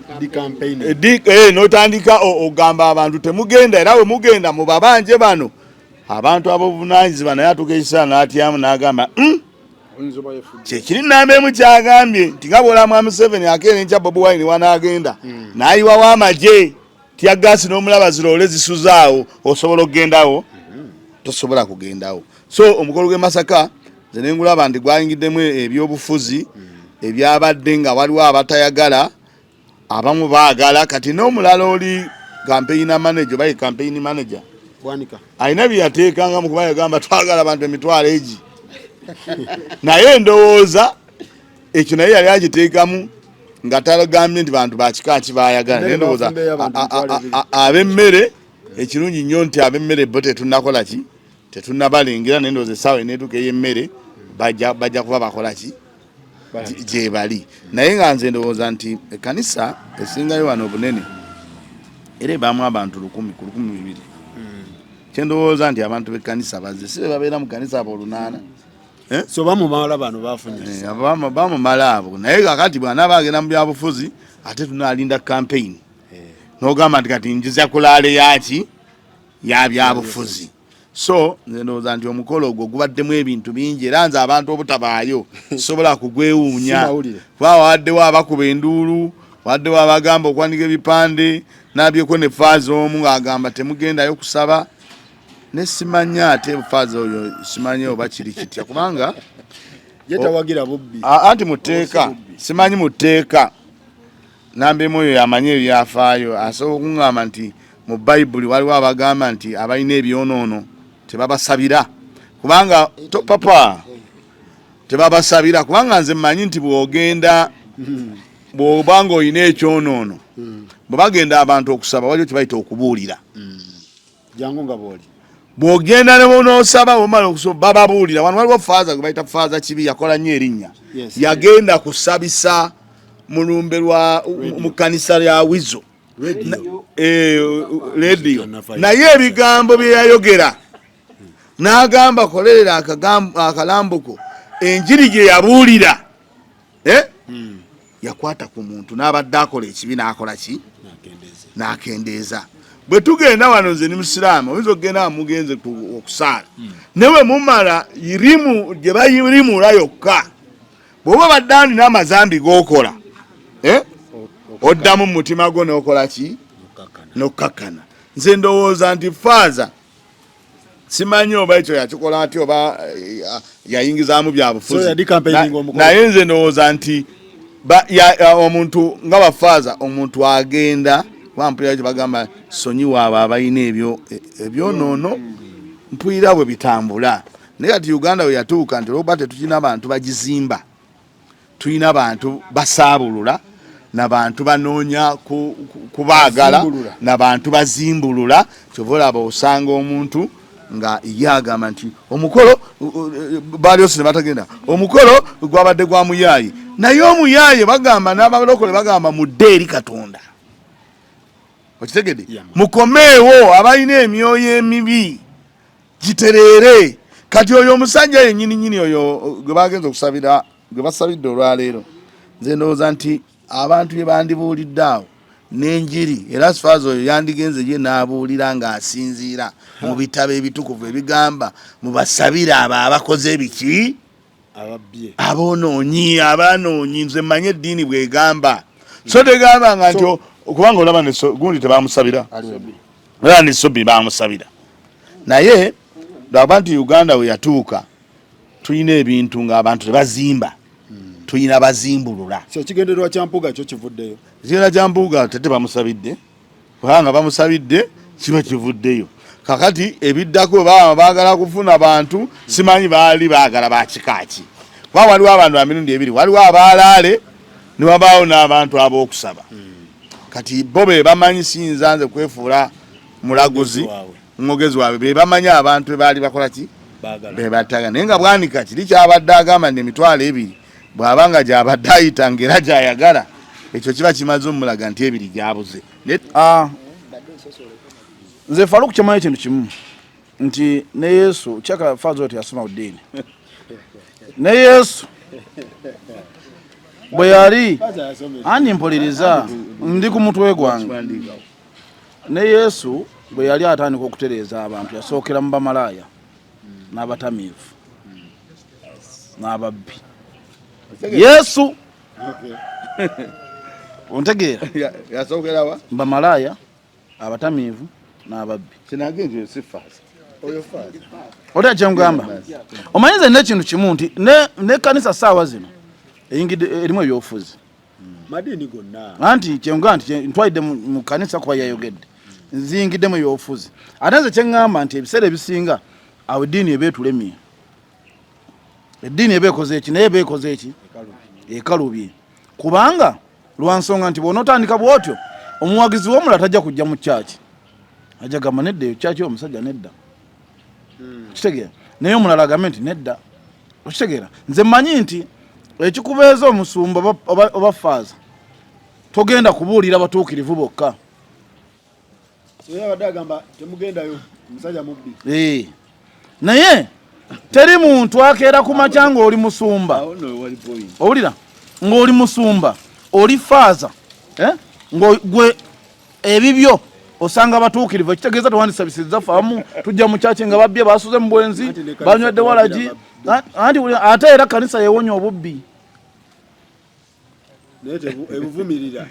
n'otandika ogamba abantu temugenda era we mugenda mu babanje bano abantu ab'obuvunaanyizibwa naye atugeisa n'atyamu n'agamba kyekiri nnamba emu kyagambye nti nga bw'olamwa Museveni akeera enkya Bobi Wine wanaagenda n'ayiwawo amagye tyagaasi n'omulaba ziroole zisuzaawo osobola okugendawo tosobola kugendawo so omukolo gw'e Masaka nze nengulaba nti gwayingiddemu ebyobufuzi ebyabadde nga waliwo abatayagala abamu baagala kati n'omulala oli campaign manager bayi campaign manager alina byeyateekanga mu kuba yagamba twagala abantu emitwalo egi naye ndowooza ekyo naye yali agiteekamu nga talagambye nti bantu bakika kibayagala naye ndowooza ab'emmere ekirungi nnyo nti ab'emmere bo tetunnakola ki tetunnabalengera naye ndowooza essaawa eneetuuka ey'emmere bajja kuba bakola ki gye bali naye nga nze ndowooza nti ekkanisa esingayo wano obunene era ebaamu abantu 1,000 ku 1,200 kyendowooza nti abantu b'ekkanisa bazze si babeera mu kkanisa abo 8 so bamumala bano bafunye bamumala abo naye kakati bw'anaaba agenda mu byabufuzi ate tunaalinda campaign n'ogamba nti kati njiza kulaale yaki ya byabufuzi so nze ndowooza nti omukolo ogwo gubaddemu ebintu bingi era nze abantu obutabaayo sobola kugwewuunya kuba waddewo abakuba enduulu waddewo abagamba okwanika ebipande n'abyeko ne faazi omu ng'agamba temugendayo kusaba ne simanya ate faazi oyo simanyi oba kiri kitya kubanga yetawagira bubbi anti muteeka simanyi muteeka nambemu oyo yamanye ebyafaayo asobola okuŋŋamba nti mu bayibuli waliwo abagamba nti abalina ebyonoono tebabasabira kubanga papa tebabasabira kubanga nze mmanyi nti bw'ogenda bw'obanga olina ekyonoono bwe bagenda abantu okusaba waliwo kye bayita okubuulira jangu nga bw'oli bw'ogenda n'osaba omala okusoma bababuulira wano waliwo faaza gwe bayita faaza kibi yakola nnyo erinnya yagenda kusabisa mulumbe lwa mu kkanisa lya wizo rediyo naye ebigambo bye yayogera n'agamba kolerera akalambuko enjiri gye yabuulira yakwata ku muntu n'abadde akola ekibi n'akola ki n'akendeeza bwe tugenda wano nze ni musiraamu oyinza okugenda mugenze okusaala newe mumala irimu gye bayirimula yokka bw'oba baddandi n'amazambi g'okola oddamu mu mutima gwo n'okola ki n'okkakkana nze ndowooza nti faaza simanyi oba ekyo yakikola ati oba yayingizaamu byabufuzi naye nze ndowooza nti omuntu nga bafaaza omuntu agenda wampulira kye bagamba sonyiwa abo abalina ebyonoono mpulira bwe bitambula naye kati Uganda we yatuuka nti olwokuba tetukina abantu bagizimba tulina abantu basaabulula n'abantu banoonya kubaagala n'abantu bazimbulula kyova olaba osanga omuntu nga ye agamba nti omukolo baaliosi ne batagenda omukolo gwabadde gwa muyaayi naye omuyaaye bagamba n'abalokole bagamba mudde eri Katonda okitegedde mukomeewo abalina emyoyo emibi gitereere kati oyo omusajja yennyini oyo gwe bagenza okusabira gwe basabidde olwaleero nze ndowooza nti abantu bye bandibuulidde awo n'enjiri era sifaazi oyo yandigenze ye n'abuulira ng'asinziira mu bitabo ebitukuvu ebigamba mubasabire abo abakoze biki aboonoonyi abanoonyi nze manye eddiini bwegamba so tegamba nga nti kubanga olaba gundi tebamusabira era nesobi bamusabira naye lwaba nti Uganda we yatuuka tulina ebintu ng'abantu tebazimba tulina bazimbulula kigendererwa kyampuga kyo kivuddeyo kigendera kyampuga tete bamusabidde kubanga bamusabidde kiba kivuddeyo kakati ebiddako baba baagala kufuna bantu simanyi baali baagala bakikaaki kuba waliwo abantu bamirundi ebiri waliwo abaalaale ne wabaawo n'abantu ab'okusaba kati bo be bamanyi siyinza nze kwefuula mulaguzi mwogezi waabwe be bamanyi abantu bebaali bakola ki be bataga naye nga bwanika kiri kyabadde agamba nti emitwalo 2 bw'abanga gyabadde ayita ng'era gyayagala ekyo kiba kimaze omulaga nti ebiri gyabuze nze Faruku kyamayo ekintu kimu nti ne Yesu kyaka faaza oti yasoma uddiini ne Yesu bwe yali andi mpuliriza ndi ku mutwe gwange ne Yesu bwe yali atandika okutereeza abantu yasookera mu bamalaaya n'abatamiivu n'ababbi Yesu ontegeera yasookerawa bamalaaya abatamiivu n'ababbi kinagenje sifaaza oyo faaza otya kyengamba omanyize n'ekintu kimu nti ne kanisa saawa zino eyingidde erimu ebyobufuzi madini gonna anti kyengamba nti ntwalidde mu kanisa kuba yayogedde nzingiddemu ebyobufuzi ate nze kyeŋŋamba nti ebiseera ebisinga awo eddiini eba etulemye eddiini eba ekoze eki naye eba ekoze eki ekalubye kubanga lwansonga nti bw'onootandika bw'otyo omuwagizi w'omulala tajja kujja mu kyaki ajja gamba nedda eyo kyaki omusajja nedda kitegeera naye omulala agambe nti nedda okitegeera nze mmanyi nti ekikubeeza omusumba oba faaza togenda kubuulira batuukirivu bokka naye teri muntu akeera ku makya ng'oli musumba owulira ng'oli musumba oli faaza gwe ebibyo osanga batuukirivu ekitegeeza tewandisabisizza faamu tujja mu kyaki nga babbye basuze mu bwenzi banywedde walagi ate era kanisa yewonya obubbi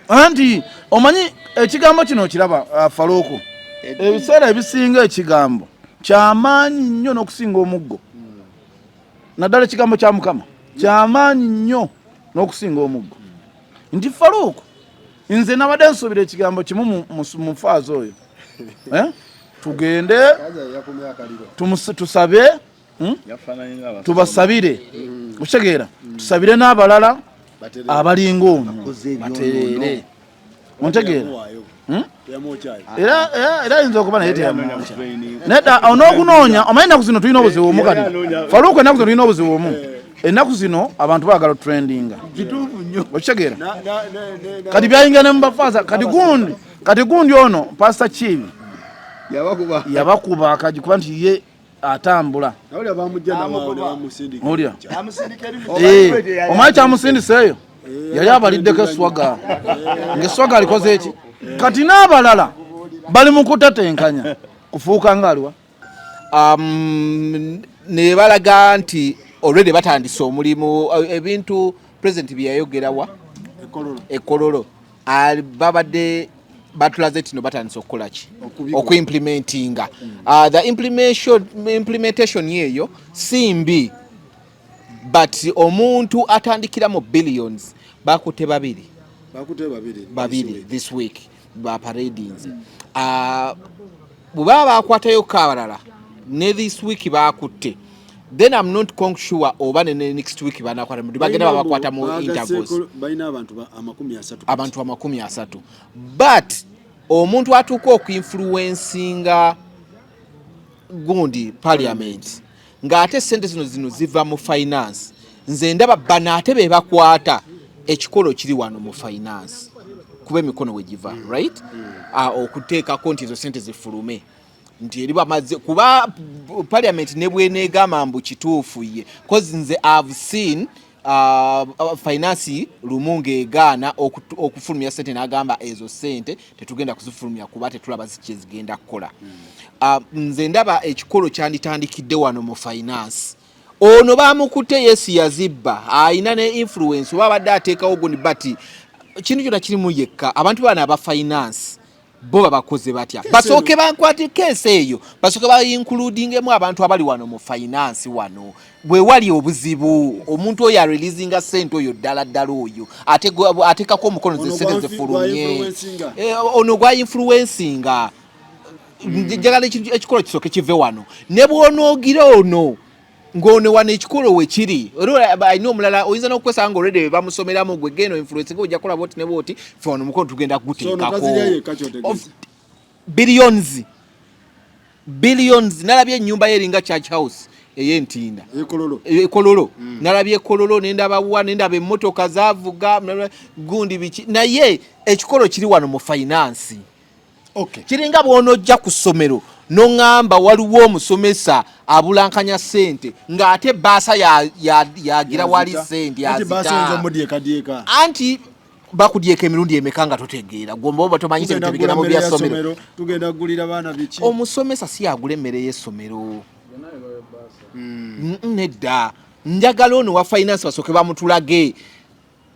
anti omanyi ekigambo kino okiraba Faluuku ebiseera ebisinga ekigambo kyamaanyi nnyo n'okusinga omuggo naddala ekigambo kya Mukama kyamaanyi nnyo n'okusinga omuggo nti Faluuku nze nabadde nsuubira ekigambo kimu mu faaza oyo tugende tusabe tubasabire okitegeera tusabire n'abalala abalinga ono batereere ontegeera era ayinza okuba naye teyamwokya nedda on'okunoonya omanyi ennaku zino tulina obuzibu omu kati Faluuku ennaku zino tulina obuzibu omu ennaku zino abantu baagala trendinga okitegeera kati byayingira ne mubafaaza kati gundi ono Pastor Chibi yabakuba akaji kuba nti ye atambula olya omanyi kyamusindiseeyo yali abaliddeko eswaga ngaeswaga alikoze eki kati n'abalala bali mu kutatenkanya kufuuka ngaaliwa ne balaga nti already batandise omulimu ebintu president byayogerawa ekololo babadde batulaze tino batandise okukolaki okuimplementinga the implementation yeyo simbi but omuntu atandikira mu billions bakutte babiri this week ba paradings bwebaba bakwatayo kabalala ne this week bakutte then I'm not sure oba ne next week banakwata bagenda babakwata mu interviews balina abantu 30 but omuntu atuuka okuinfluencinga gundi parliament ng'ate sente zino ziva mu finance nze ndaba banaate be bakwata ekikolo kiri wano mu finance kuba emikono wegiva right okuteekako nti ezo sente zifulume nti eri bamaze kuba parliament nebweneegamba mbu kituufu ye cause nze I've seen finance lumunga egaana okufulumya sente n'agamba ezo sente tetugenda kuzifulumya kuba tetulaba ziki zigenda kukola nze ndaba ekikolo kyanditandikidde wano mu finance ono bamukutte yesi yazibba ayina ne influence oba badde ateekawo gundi bati kintu kyonna kirimu yekka abantu bana aba finance bo babakoze batya basooke bankwate keesi eyo basooke ba-includingemu abantu abali wano mu finance wano bwe wali obuzibu omuntu oyo areleasinga sente oyo ddala oyo ateekako omukono zesente zifulumye ono gwa influencinga njagala ekikolo kisooke kive wano ne bw'onoogira ono ng'ono wano ekikolo wekiri ayina omulala oyinza n'okukwesanga already bamusomeramu gwe geno influence nga ojja kukola boti ne boti fe wano omukono tugenda kuguteekako billions nalabye ennyumba yeringa church house ey'entinda ekololo nalabye ekololo nendabawa nendaba emmotoka zavuga gundi biki naye ekikolo kiri wano mu finance kiringa bw'onojja ku ssomero noŋŋamba waliwo omusomesa abulankanya sente ng'ate baasa yagira wali sente yazita anti bakudyeka emirundi emeka nga totegeera gomba oba tomanyi tebigenda mu byasomero tugenda kugulira baana biki omusomesa si yagula emmere y'essomero nedda njagala ono wa finance basooke bamutulage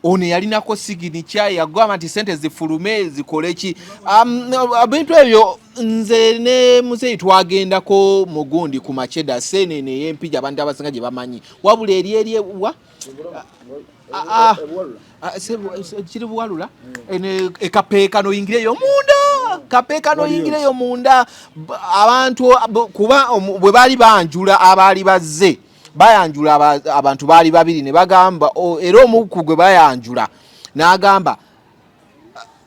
ono yalinako siginicha yagamba nti sente zifulume zikole ki bintu ebyo nze ne muzeyi twagendako mugundi ku Macheda senene y'empija abantu abasinga gye bamanyi wabula eri wa kiri Buwalula ekapeekano yingireyo munda abantu kuba bwe baali banjula abaali bazze bayanjula abantu baali babiri ne bagamba era omuku gwe bayanjula n'agamba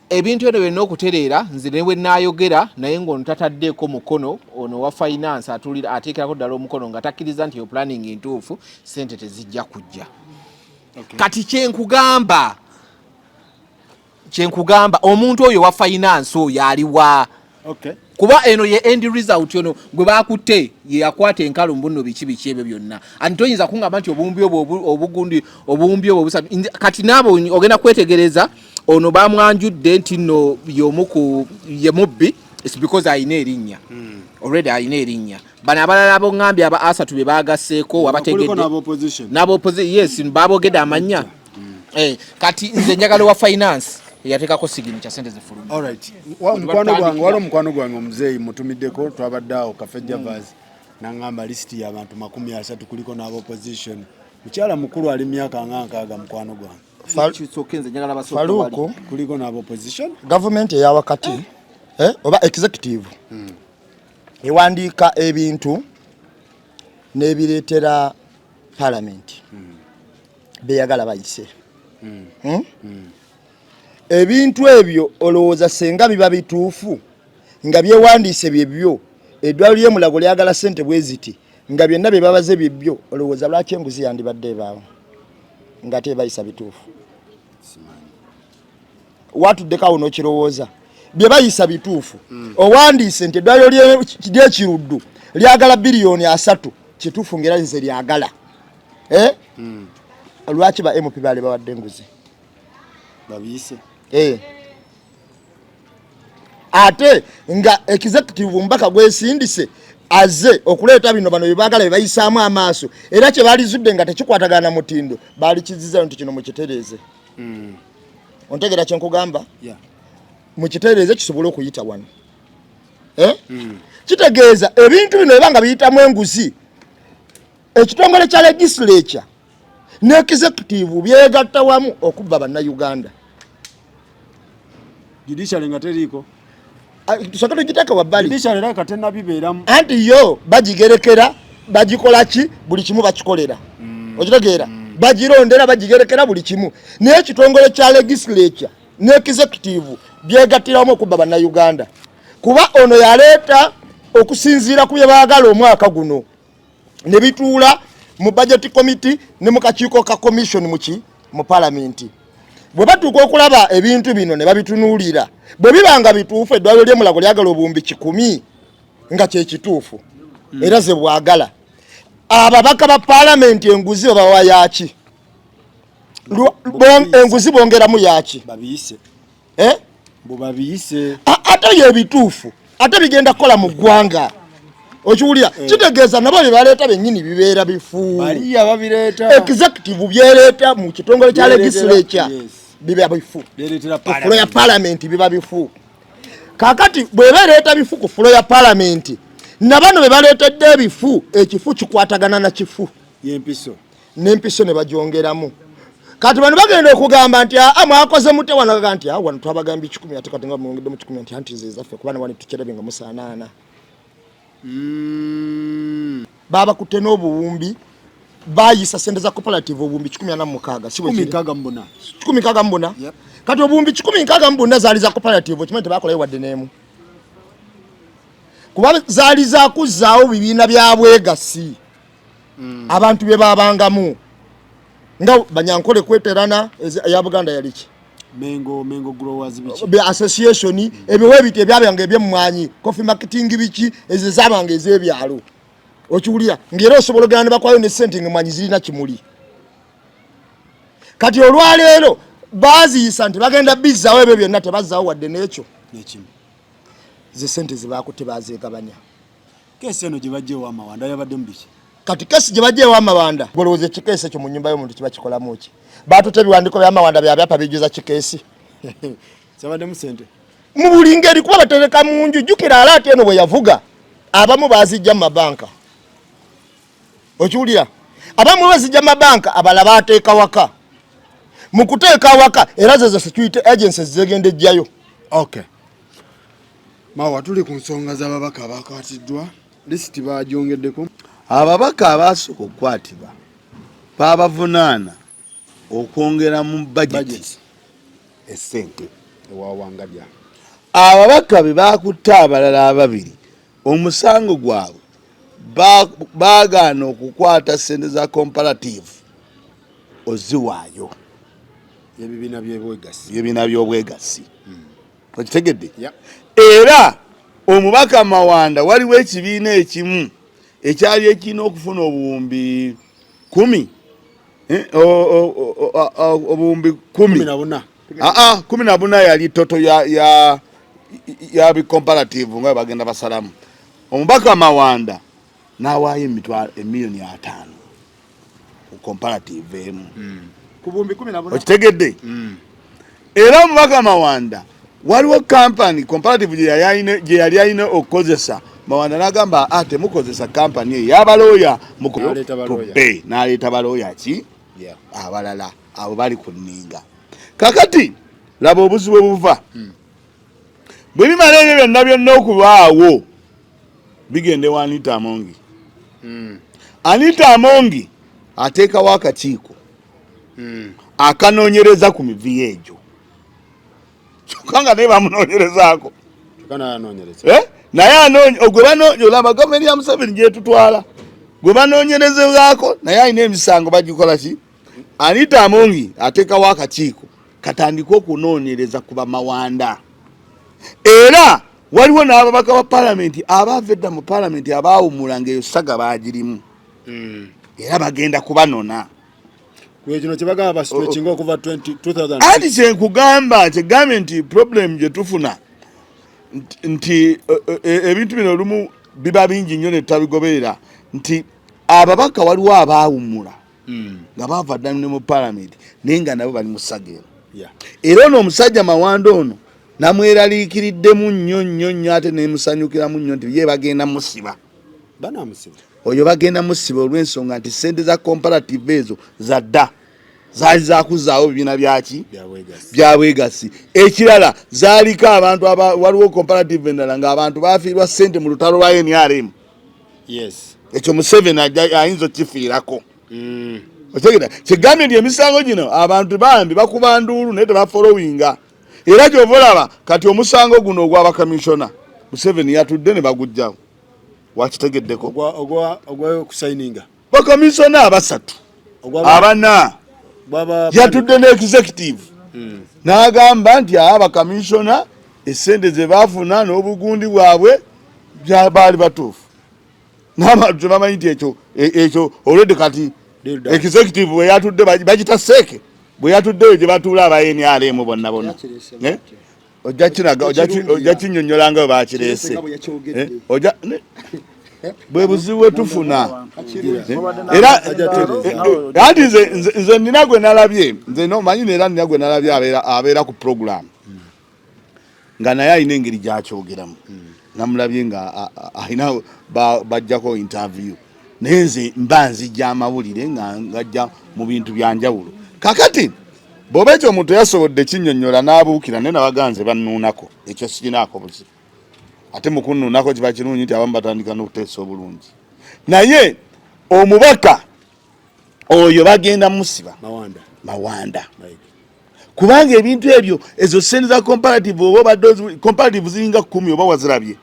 ebintu ebyo byonna okutereera nze ne bwe naayogera naye ng'ono tataddeeko mukono ono wa finance ateekerako ddala omukono nga takkiriza nti yo planning entuufu ssente tezijja kujja. Kati kyenkugamba omuntu oyo wa finance oyo aliwa kuba eno ye end result ono gwe bakutte ye yakwata enkalo mbuno biki ebyo byonna antoyinza kungamba nti obumbi obwo busatu kati nabo ogenda kwetegereza ono bamwanjudde nti no yomuku ye mubbi it's because ayina erinnya already ayina erinnya bana abalala abo ngambye aba asatu be bagasseeko abategedde nabo opposition yes babogedde amanya kati nze njagala wa finance yatekako sigini cha sente zifuluma. Alright. Mukwano gwange omuzeeyi mutumiddeko twabaddeawo Cafe Javas nangamba list y'abantu 30 kuliko n'abo opposition. Mukyala mukulu ali myaka nkaaga mukwano gwange. Faluko kuliko n'abo opposition. Government ya wakati oba executive ewandiika ebintu n'ebireetera parliament beyagala bayise. Ebintu ebyo olowooza senga biba bituufu nga byewandiise byebyo eddwaliro ly'emulago lyagala ssente bweziti nga byonna bye babaze byebyo olowooza lwaki enguzi yandibadde ebaawo nga tebayisa bituufu watuddekawo n'okirowooza bye bayisa bituufu owandiise nti eddwaliro ly'ekiruddu lyagala biliyoni 3 kituufu ng'era nze lyagala lwaki ba MP baali bawadde enguzi babiyise ate nga executive mbaka gwesindise aze okuleeta bino bano bibagala bebayisaamu amaaso era kye baali zudde nga tekikwatagana mutindo baali kiziza nti kino mukitereeze ontegera kye nkugamba mukitereeze kisobole okuyita wano kitegeeza ebintu bino ebanga biyitamu enguzi ekitongole kya legislature ne executive byegatta wamu okubba bannayuganda judiciary nga teriiko tusakatu gitaka wabbali judiciary era katena bibeeramu anti yo bagigerekera bagikola ki buli kimu bakikolera okitegeera bagirondera bagigerekera buli kimu naye ekitongole kya legislature ne executive byegattiramu okubba bannayuganda kuba ono yaleeta okusinziira ku bye baagala omwaka guno ne bituula mu budget committee ne mu kakiiko ka commission mu parliament bwe batuuka okulaba ebintu bino ne babitunuulira bwe bibanga bituufu eddwaliro ly'emulago lyagala obumbi 10 nga kye kituufu era ze bwagala ababaka ba parliament enguzi obawa yaki enguzi bongeramu yaki babiyise babiyise ate yebituufu ate bigenda kukola mu ggwanga okiwulira kitegeeza nabo bye baleeta bennyini bibeera bifu baliya babireeta executive byeleeta mu kitongole kya legislature biba bifu ku fulo ya parliament biba bifu kakati bwe baleeta bifu ku fulo ya parliament nabano be baleetedde ebifu ekifu kikwatagana na kifu n'empiso ne bagyongeramu kati bano bagenda okugamba nti mwakoze mute wanaga nti wano twabagambye 10 ate kati nga mwongedde mu 10 nti nze zaffe kubana wano tukyerebe nga musaanaana baba kutte n'obuwumbi bayisa sente za cooperative obuwumbi 16 siwe 16 mbona kati obuwumbi 16 mbona zaali za cooperative kimwe tebakolayo wadde n'emu kuba zaali za kuzzaawo bibiina bya bwegasi abantu bye babangamu nga Banyankole kweterana ya Buganda yaliki Mengo growers be association ebiwe bite byabyange ebyemwanyi coffee marketing biki ezizabanga ezebyalo okiwulira ngero osobologa ne bakwayo ne sente ng'emwanyi zirina kimuli kati olwaleero baziyisa nti bagenda bizzawo ebyo byonna tebazzaawo wadde n'ekyo nekimu ze sente zibakutte bazeegabanya kesi eno gye bajjeewo amawanda yabadde mu biki kati kesi gye bajjeewo amawanda golowooza kikeesi ekyo mu nnyumba y'omuntu kiba kikolamu ki batutte ebiwandiiko by'amawanda byapa bijuza kikeesi zabadde mu sente mu buli ngeri kuba batereka mu nju jjukira alaati eno bwe yavuga abamu baazijja mu mabanka okiwulira abamu bazijja mu mabanka abala baateeka waka mu kuteeka waka era zezo security agencies zegenda ejjayo mawa tuli ku nsonga z'ababaka abakwatiddwa lisiti bagyongeddeko ababaka abasooka okukwatibwa babavunaana okwongera mu budget esente ewawangabya. ababaka be bakutte abalala ababiri omusango gwabwe baagaana okukwata sente za comparative oziwaayo ebibiina by'obwegassi okitegedde. Era omubaka Mawanda waliwo ekibiina ekimu ekyali ekirina okufuna obuwumbi 10 obuwumbi 10 14 yali toto ya bi comparative nga bagenda basalamu. Omubaka Mawanda n'awaayo emiliyoni 5 ku comparative emu ku buwumbi 14 okitegedde. Era omubaka Mawanda waliwo company comparative gye yali alina okukozesa. Mawanda n'agamba ate mukozesa company eyo y'abalooya n'aleeta balooya ki abalala abo bali ku nninga. Kakati laba obuzibu buva bwe bimala ebyo byonna okubaawo bigende wa Anita Amongi. Anita Amongi ateekawo akakiiko akanoonyereza ku mivi egyo kyokka nga naye bamunoonyerezaako naye olaba gavumenti ya Museveni gyetutwala gwe banoonyerezezaako naye alina emisango bagikola ki. Anita Amongi ateekawo akakiiko katandika okunoonyereza ku bamawanda. Era waliwo n'ababaka ba palamenti abaava edda mu palamenti abaawumulanga eyo saga baagirimu era bagenda kubanona. Kino kyebagamba basitwekinga okuva 2000. Ati kyenkugamba kyegambye nti problem gye tufuna nti ebintu bino olumu biba bingi nnyo ne tutabigoberera nti ababaka waliwo abaawumula nga baava ddala ne mu palamenti naye nga nabo bali mu saga eno. Era ono omusajja Mawanda ono namweraliikiriddemu nnyo ate nemusanyukiramu nnyo nti ye bagenda musiba. Oyo bagenda musiba olw'ensonga nti sente za comparative ezo zadda zaali zakuzaawo ebibiina byaki bya bwegassi. Ekirala zaaliko abantu waliwo comparative endala ng'abantu baafiirwa sente mu lutalo lwa NRM. Ekyo Museveni ayinza okifiirako. Otegera kigambye nti emisango gino abantu bambi bakuba nduulu naye tebafolowinga. Era kyova olaba kati omusango guno ogw'abakamishona Museveni yatudde ne bagujjawo. Wakitegeddeko ogwa kusayininga bakamisona abasatu abana yatudde ne executive n'agamba nti abakamishona essente ze baafuna n'obugundi bwabwe baali batuufu n'abantu tebamanyi nti ekyo olwedde kati executive bwe yatudde bagita seeke bwe yatuddeyo gye batuula aba NRM bonna ojja kinnyonnyolanga bwe bakireese bwe buzibu bwe tufuna. Era anti nze nina gwe nalabye nze nomanyi neera nina gwe nalabye abeera ku program nga naye alina engeri gyakyogeramu. Namulabye nga alina bajjako interview naye nze mba nzijja amawulire nga ngajja mu bintu byanjawulo. Kakati bw'oba ekyo omuntu yasobodde kinnyonnyola n'abuukira naye nabaganze bannuunako ekyo sikinaako buzibu. Ate mukunnuunako kiba kirungi nti abamu batandika n'okuteesa obulungi. Naye omubaka oyo bagenda musiba Mawanda kubanga ebintu ebyo ezo sente za comparative oba badde comparative ziringa 10 oba wazirabye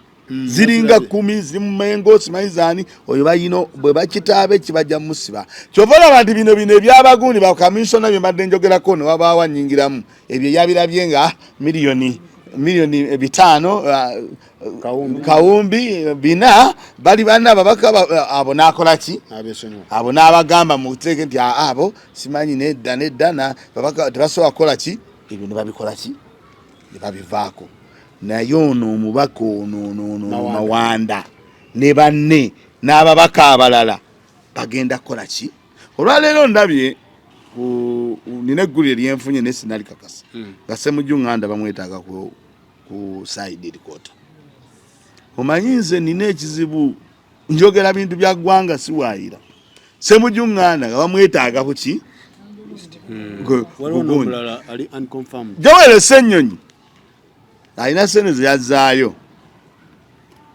ziringa 10 ziri mu Mengo Simaizani oyo bayino bwe bakitaabe kibajja musiba. Kyova olaba nti bino ebyabagundi ba commissioner bye mbadde njogerako ne wabaawa nnyingiramu ebyo yabirabye nga miliyoni 5 kawumbi bina bali bana ababaka abo nakola ki abo n'abagamba mu teeke nti abo simanyi nedda na babaka tebasobola kukola ki ebyo ne babikola ki ne babivaako. Naye ono omubaka ono Mawanda ne banne n'ababaka abalala bagenda kukola ki. Olwaleero ndabye nina eggulu eryenfunye ne sinali kakasa nga Ssemujju Nganda bamwetaaga ku side record. Omanyi nze nina ekizibu njogera bintu bya ggwanga siwaayira. Ssemujju Nganda nga bamwetaaga ku ki Joel Ssennyonyi alina sente ze yazzaayo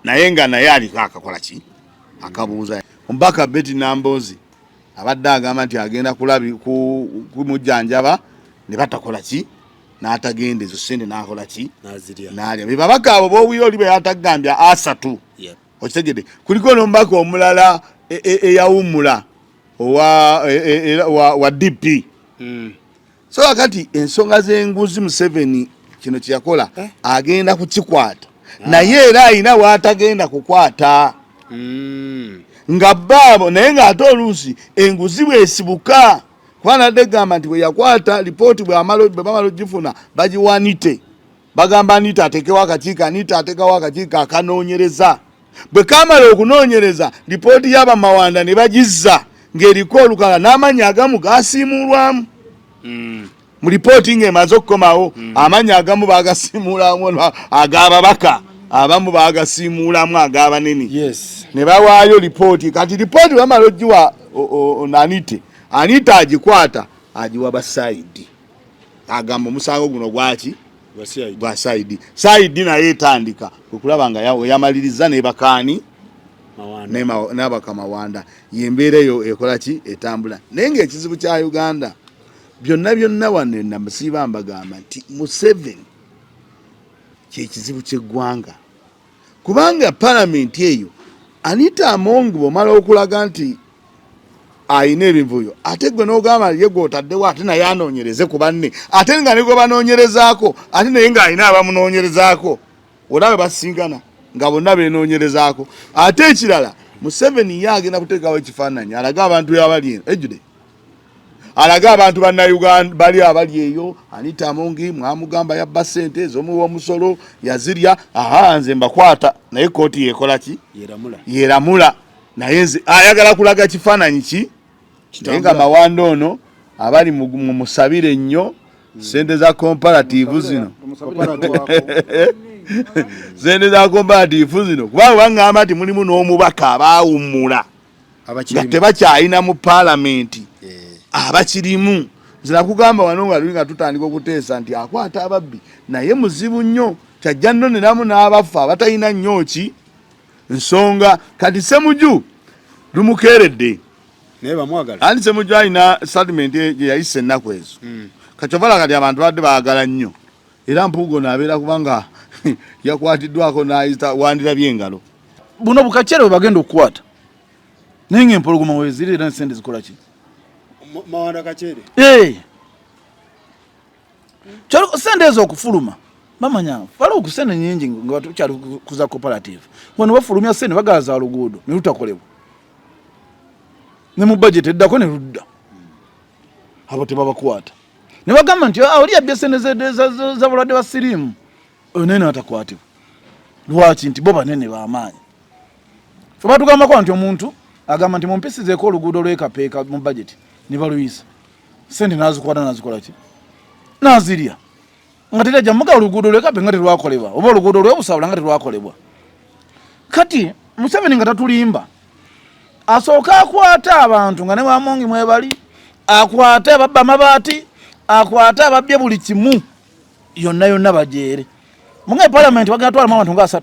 naye nga naye aliko akakola ki akabuuza ombaka Betty Nambozi abadde agamba nti agenda kumujjanjaba ne batakola ki n'atagenda ezo ssente n'akola ki n'alya be babaka abo b'owulira oli bwe yatagambya asatu okitegedde kuliko n'omubaka omulala eyawummula wa DP so wakati ensonga z'enguzi Museveni kino kye yakola agenda kukikwata naye era alina w'atagenda kukwata nga baabo naye ng'ate oluusi enguzi bwesibuka kwanadde gamba nti bwe yakwata lipooti bwe bamala ogifuna bagiwanite bagamba Anita atekewo akakiiko Anita atekawo akakiiko akanoonyereza bwe kamala okunoonyereza lipooti y'abamawanda ne bagizza ng'eriko olukala n'amanya agamu gasiimuulwamu mu lipooti ng'emaze okukomawo amanya agamu bagasiimuulamu ag'ababaka abamu bagasiimuulamu ag'abanene ne bawaayo lipooti kati lipooti bamala ogiwa Anita agikwata agiwa basaidi agamba omusango guno gwaki gwa saidi naye etandika okulaba nga yamaliriza nebakaani n'abakamawanda yembeera eyo ekola ki etambula naye ng'ekizibu kya Uganda byonna wano namusiiba mbagamba nti Museveni kyekizibu ky'eggwanga kubanga palamenti eyo Anita Among bw'omala okulaga nti ayina ebinvuyo ate gwe n'ogamba ye gw'otaddewo ate naye anoonyereze ku banne ate nga ne gwe banoonyerezaako ate naye ng'ayina abamunoonyerezaako olaba basingana nga bonna beenoonyerezaako ate ekirala Museveni ye agenda kuteekawo ekifaananyi alaga abantu abali ejjude alaga abantu bannayuganda bali abali eyo Anita Among mwamugamba yabba ssente ez'omuwa omusolo yazirya nze mbakwata naye kooti yekola ki yeramula naye nze ayagala kulaga kifaananyi ki naye nga mawanda ono abali musabire nnyo sente za comparative zino sente za comparative zino kubanga baŋŋamba nti mulimu n'omubaka abaawummula nga tebakyalina mu paalamenti abakirimu nze nakugamba wano nga luli nga tutandika okuteesa nti akwata ababbi naye muzibu nnyo kyajja nnoneramu n'abaffe abatalina nnyo ki nsonga kati Ssemujju lumukeeredde naye bamwagala andi Ssemujju alina statement gye yayisa ennaku ezo kachovala kati abantu badde baagala nnyo era Mpuugo n'abeera kubanga yakwatiddwako n'ayita wandirabye engalo buno bukacere bwe bagenda okukwata naye ng'empologoma weziri era ensente zikola ki mawanda kacere kyalo sente ezo okufuluma bamanya fala okusene nyingi nga tukyali kuza cooperative wano bafulumya sente bagaza luguudo ne lutakolebwa ne mu budget eddako ne ludda abo tebabakwata ne bagamba nti oli yabbye sente za balwadde ba siriimu onene atakwatibwa lwaki nti bo banene b'amaanyi fe batugambako nti omuntu agamba nti mumpisizeeko oluguudo lw'ekapeeka mu budget ne baluyisa sente nazikwata nazikola ki nazirya nga terajja muga oluguudo lw'ekape nga terwakolebwa oba oluguudo lw'obusabula nga terwakolebwa kati Museveni nga tatulimba asooka akwata abantu nga ne Wamongi mwebali akwate ababba amabaati akwate ababbye buli kimu yonna bajeere munga parliament bagenda twala abantu nga 3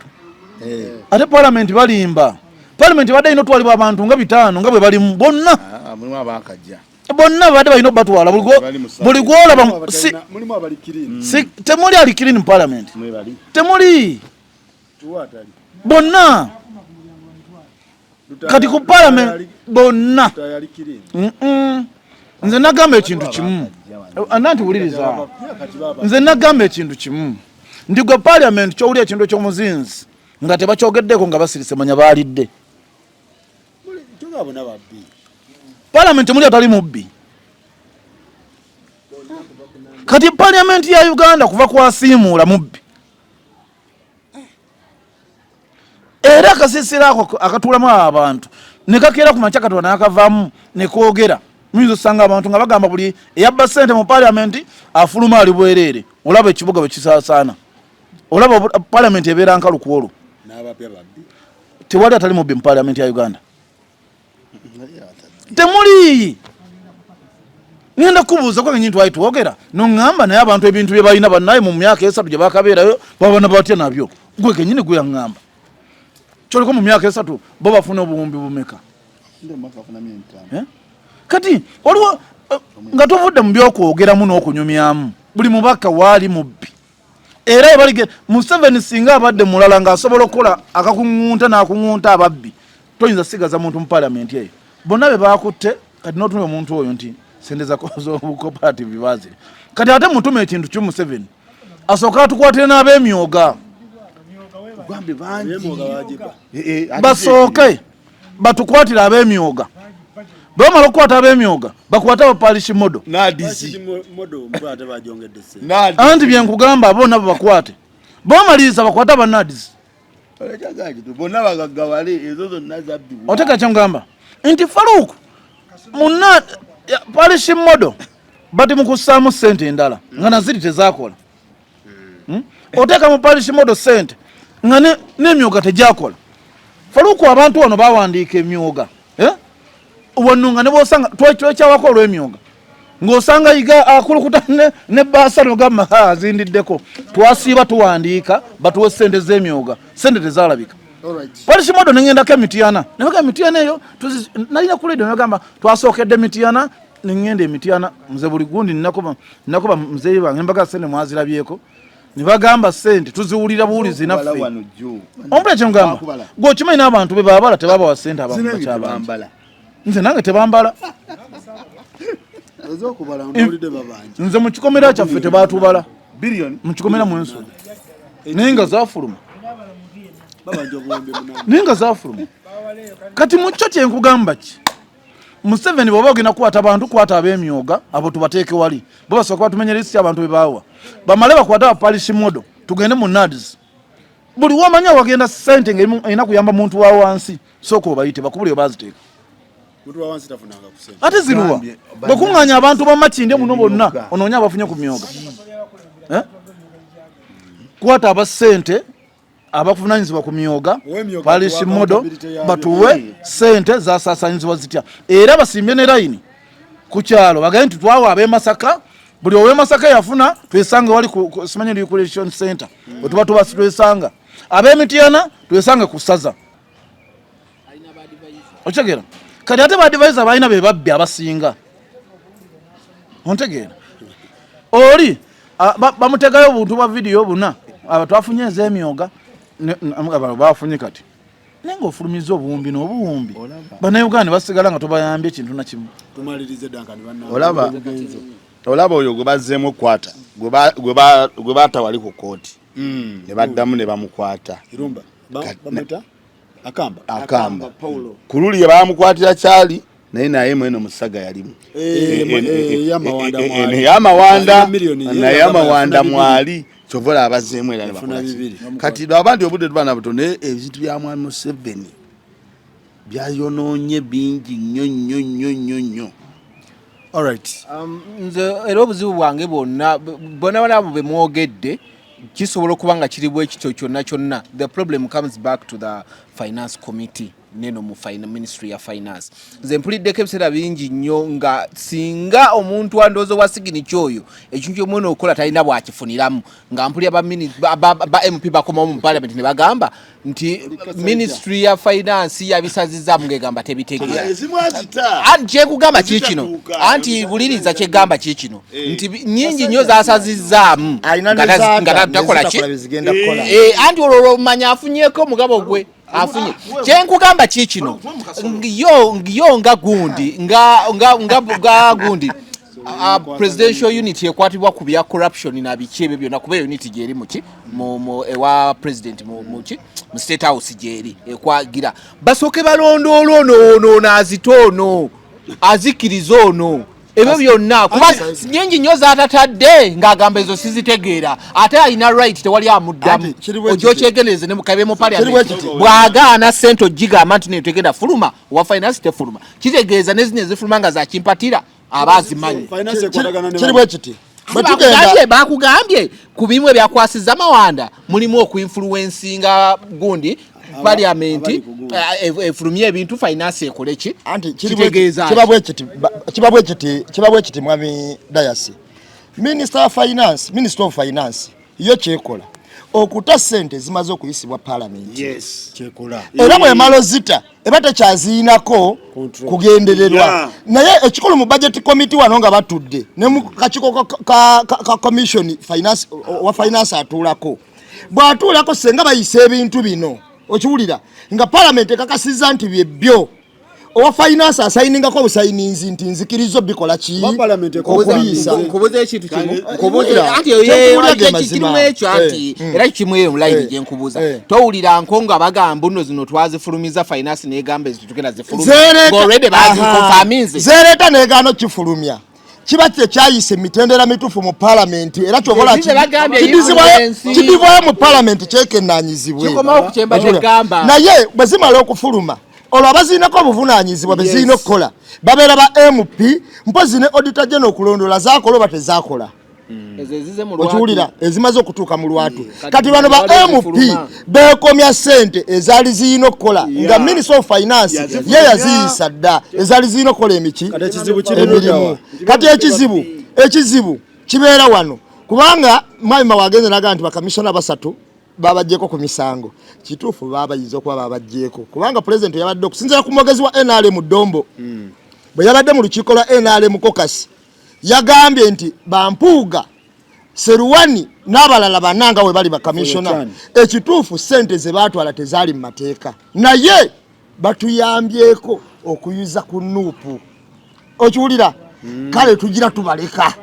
ate parliament balimba parliament badde ino twalibwa abantu nga 5 nga bwe bali bonna mulimu abakajja bonna badde balina batwala buli gwola mulimu abalikirini temuli alikirini mu parliament temuli bonna kati ku parliament bonna nze nagamba ekintu kimu ananti wuliriza nze nagamba ekintu kimu ndi gwe parliament kyowulya ekintu eky'omuzinzi nga tebakyogeddeko nga basirise manya baalidde parliament muli atali mubbi kati parliament ya Uganda kuva kwasiimuula mubbi era akasisira ako akatuulamu abantu ne kakeera ku makya Katonda nakavaamu ne koogera muyinza osanga abantu nga bagamba buli eyabba ssente mu parliament afuluma ali bwereere olaba ekibuga bwe kisaasaana olaba parliament ebeera nkalukuwolo tewali atali mubbi mu parliament ya Uganda temuli ngenda kubuuza kwa nyintu wayi twogera n'oŋŋamba naye abantu ebintu bye balina bannaye mu myaka 3 gye bakabeerayo babana batya nabyo gwe kenyini gwe yaŋŋamba kyoliko mu myaka 3 bo bafuna obuwumbi bumeka kati waliwo nga tovudde mu byokwogeramu n'okunyumyamu buli mubaka waali mubbi era ebalige Museveni singa abadde mulala ng'asobola okukola akakuŋŋunta n'akuŋŋunta ababbi toyinza sigaza muntu mu paalamenti eyo bonna be baakutte kati n'otunula omuntu oyo nti sente z'obucooperative baazire kati ate mutume ekintu kyo Museveni asooka atukwatire n'ab'emyoga basooke batukwatire ab'emyoga bamala okukwata ab'emyoga bakwate abapalishi modo anti byenkugamba bonna babakwate bamaliriza bakwate abanadisi oteka kyongamba nti Faruku muna palishi modo bati mukussaamu sente endala nga naziri tezakola oteka mu palishi modo sente nga n'emyoga tegyakola Faruku abantu wano bawandiika emyoga wannunga ne bosanga twekyawako olw'emyoga ng'osanga yiga akulukuta ne baasa nogamba azindiddeko twasiiba tuwandiika batuwe sente z'emyoga sente tezaalabika palishi modo nengendako emitiana nebaga emitiana eyo nalina ku ledio negamba twasookedde mitiana nengenda emitiana nze buli gundi nakuba muzeeyi bange nembaga sente mwazirabyeko nibagamba sente tuziwulira buwulizi naffe ompula ekyongamba gweokimanyi n'abantu be baabala tebabawa sente abakyabanja nze nange tebambala nze mu kikomera kyaffe tebatubala mu kikomera mwensula naye nga zafuluma kati mukyo kyenkugamba ki Museveni bw'oba ogenda kukwata abantu kwata ab'emyoga abo tubateeke wali bo basooka batumenye lisiti abantu be baawa bamale bakwate abapalishi modo tugende mu NADS buli wamanya wagenda sente ng'erina kuyamba muntu wa wansi sooka obayite bakubuli baziteeka ate ziruwa bwekuŋŋanya abantu bamakindi muno bonna onoonya abafunye ku myoga kwata abasente abavunanyizibwa ku myoga palishi modo batuwe sente zasaasanyizibwa zitya era basimbye ne layini ku kyalo bagaye nti twawa ab'emasaka buli ow'emasaka yafuna twesange wali simanyi recreation center wetuba tubasi twesanga ab'emityana twesange ku ssaza okitegera kati ate baadivaiza balina be babbi abasinga ontegeera oli bamutegayo obuntu bwa vidiyo buna twafunye ez'emyoga bafunye kati naye ng'ofulumiza obuwumbi n'obuwumbi bannayuganda basigala nga tobayambye ekintu nakimu olaba oyo gwe bazzeemu okukwata gwe baata wali ku kooti ne baddamu ne bamukwata akamba ku luli ye bamukwatira kyali naye mwene musaga yalimu naye amawanda mwali kyovola abazzeemu era ne bakola kati abandi obudde tubana buto naye ebintu bya mwami Museveni byayonoonye bingi nnyo. Nze era obuzibu bwange bonna bano be mwogedde kisobola okuba nga kiri bwe kityo kyonna. The problem comes back to the finance committee neno mu ministry ya finance. Nze mpuliddeko ebiseera bingi nnyo nga singa omuntu andoozo wa sigini kyoyo ekintu ky'omwana okola talina bwakifuniramu nga mpuli ba MP bakomawo mu parliament ne bagamba nti ministry ya finance yabisazizza mugegamba tebitegeera kyekugamba kikino anti buliriza kyegamba kikino nti nyingi nnyo zasazizzaamu nga takola ki anti olwo manya afunyeko mugabo gwe afunye kyenkugamba kikino yo nga gundi nga gundi presidential unity ekwatibwa ku bya corruption na biki ebyo byonna kuba unity gyeri muki ewa president mu state house gyeri ekwagira basooke balondoola ono n'azitono azikiriza ono ebyo byonna kuba nyingi nnyo zaatatadde ng'agamba ezo sizitegeera ate alina right tewali amuddamu ojo kyegendereze ne mukabe mu parliament bw'agaana ssente ogigamba nti neyo tegenda fuluma wa finance tefuluma kitegeeza nezino ezifuluma nga zakimpatira aba azimanyi kiri bwe kiti bakugambye ku bimu ebyakwasiza mawanda mulimu okuinfluencinga gundi parliament efulumye ebintu finance ekole ki anti kiba bwe kiti mwami Dayasi minister of finance yo kyekola okuta ssente zimaze okuyisibwa Parliament. Yes. Chekola. Era bwe malo zita eba tekyaziinako kugendererwa. Naye ekikulu mu budget committee wano nga batudde ne mu kachiko ka commission finance wa finance atulako. Bw'atulako senga bayise ebintu bino. Okiwulira nga Parliament ekakasizza nti byebyo. Owa finance assigninga ko busayininzi nti nzikirizo bikola ki kubuza ekintu kimu kubuza anti yekirumu ekyo anti era kimwe mu line gye nkubuza towulira nkonga bagamba nno zino twazifulumiza finance negamba zitukena zifulumya already bazikonfaminze zereta negano kifulumya kiba kyayise mitendera mitufu mu Parliament era kyobola kidivwayo mu Parliament kyekenanyizibwe naye bwezimala okufuluma olwo abaziinako obuvunaanyizibwa beziina okukola babeera ba MP mpozi ne auditor general okulondola zaakola oba tezaakola okiwulira ezimaze okutuuka mu lwatu kati bano ba MP beekomya ssente ezaali ziina okukola nga Minister of Finance ye yaziyisa dda ezaali ziina okukola emirimu kati ekizibu kibeera wano kubanga mwami wagenze naga nti bakamishona basatu babajjeko ku misango kituufu babayinza okuba babajjeko kubanga president yabadde okusinzira ku mwogezi wa NRM Dombo bwe yabadde mu lukiiko lwa NRM Caucus yagambye nti Bampuuga Seruwani n'abalala bananga we bali bakamishona ekituufu ssente ze baatwala tezaali mu mateeka naye batuyambyeko okuyuza ku nuupu okiwulira kale tugira tubaleka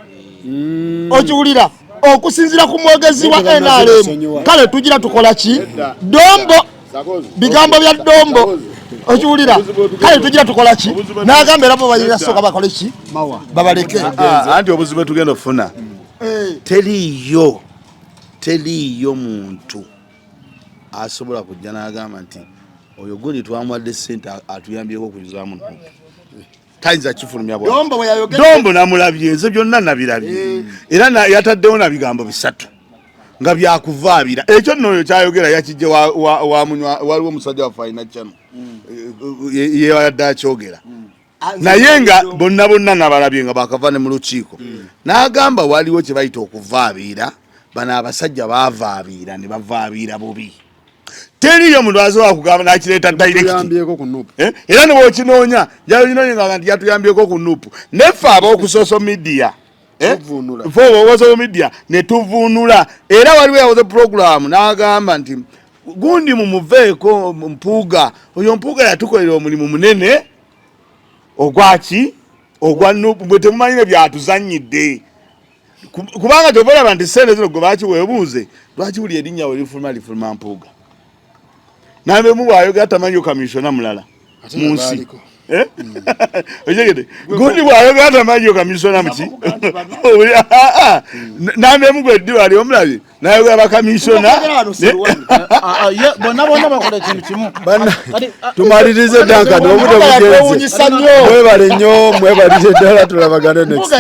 okiwulira okusinzira ku mwogezi wa NRM kale tugira tukola ki Dombo bigambo bya Dombo okiwulira kale tugira tukola ki n'agamba era bo bayira soka bakole ki babaleke anti obuzibu tugenda ofuna teriyo muntu asobola kujja n'agamba nti oyo gundi twamwadde ssente atuyambyeko okuyuzaamu tayinza kifulumya Dombo namulabye nze byonna nabirabye era yataddewo na bigambo bisatu nga byakuvaabira ekyo nno oyo kyayogera yakijje waliwo omusajja wa Finance yeyadde akyogera naye nga bonna nabalabye nga bakava ne mu lukiiko n'agamba waliwo kye bayita okuvaabiira bano abasajja baavaabiira ne bavaabiira bubi teriyo muntu asobola kugamba nakireeta direct era ne bwokinoonya nti yatuyambyeko ku nuupu neffe ab'oku social media social media ne tuvuunula era waliwo yawoze program n'agamba nti gundi mumuveeko Mpuuga oyo Mpuuga yatukolera omulimu munene ogwaki ogwa nuupu bwe temumanyire byatuzannyidde kubanga tobalaba nti ssente zino gwe bakiweebuuze lwaki buli erinnya we lifuluma Mpuuga nambe mu bwayogera tamanyi okamishona mulala munsi ojegede gundi bwayogera tamanyi okamishona muki nambe mu gwe ddi wali omulabi nayogera bakamishona bonna bakola ekintu kimu tumalirize Duncan obudde bugenze mwebale nnyo mwebalire ddala tulabagane next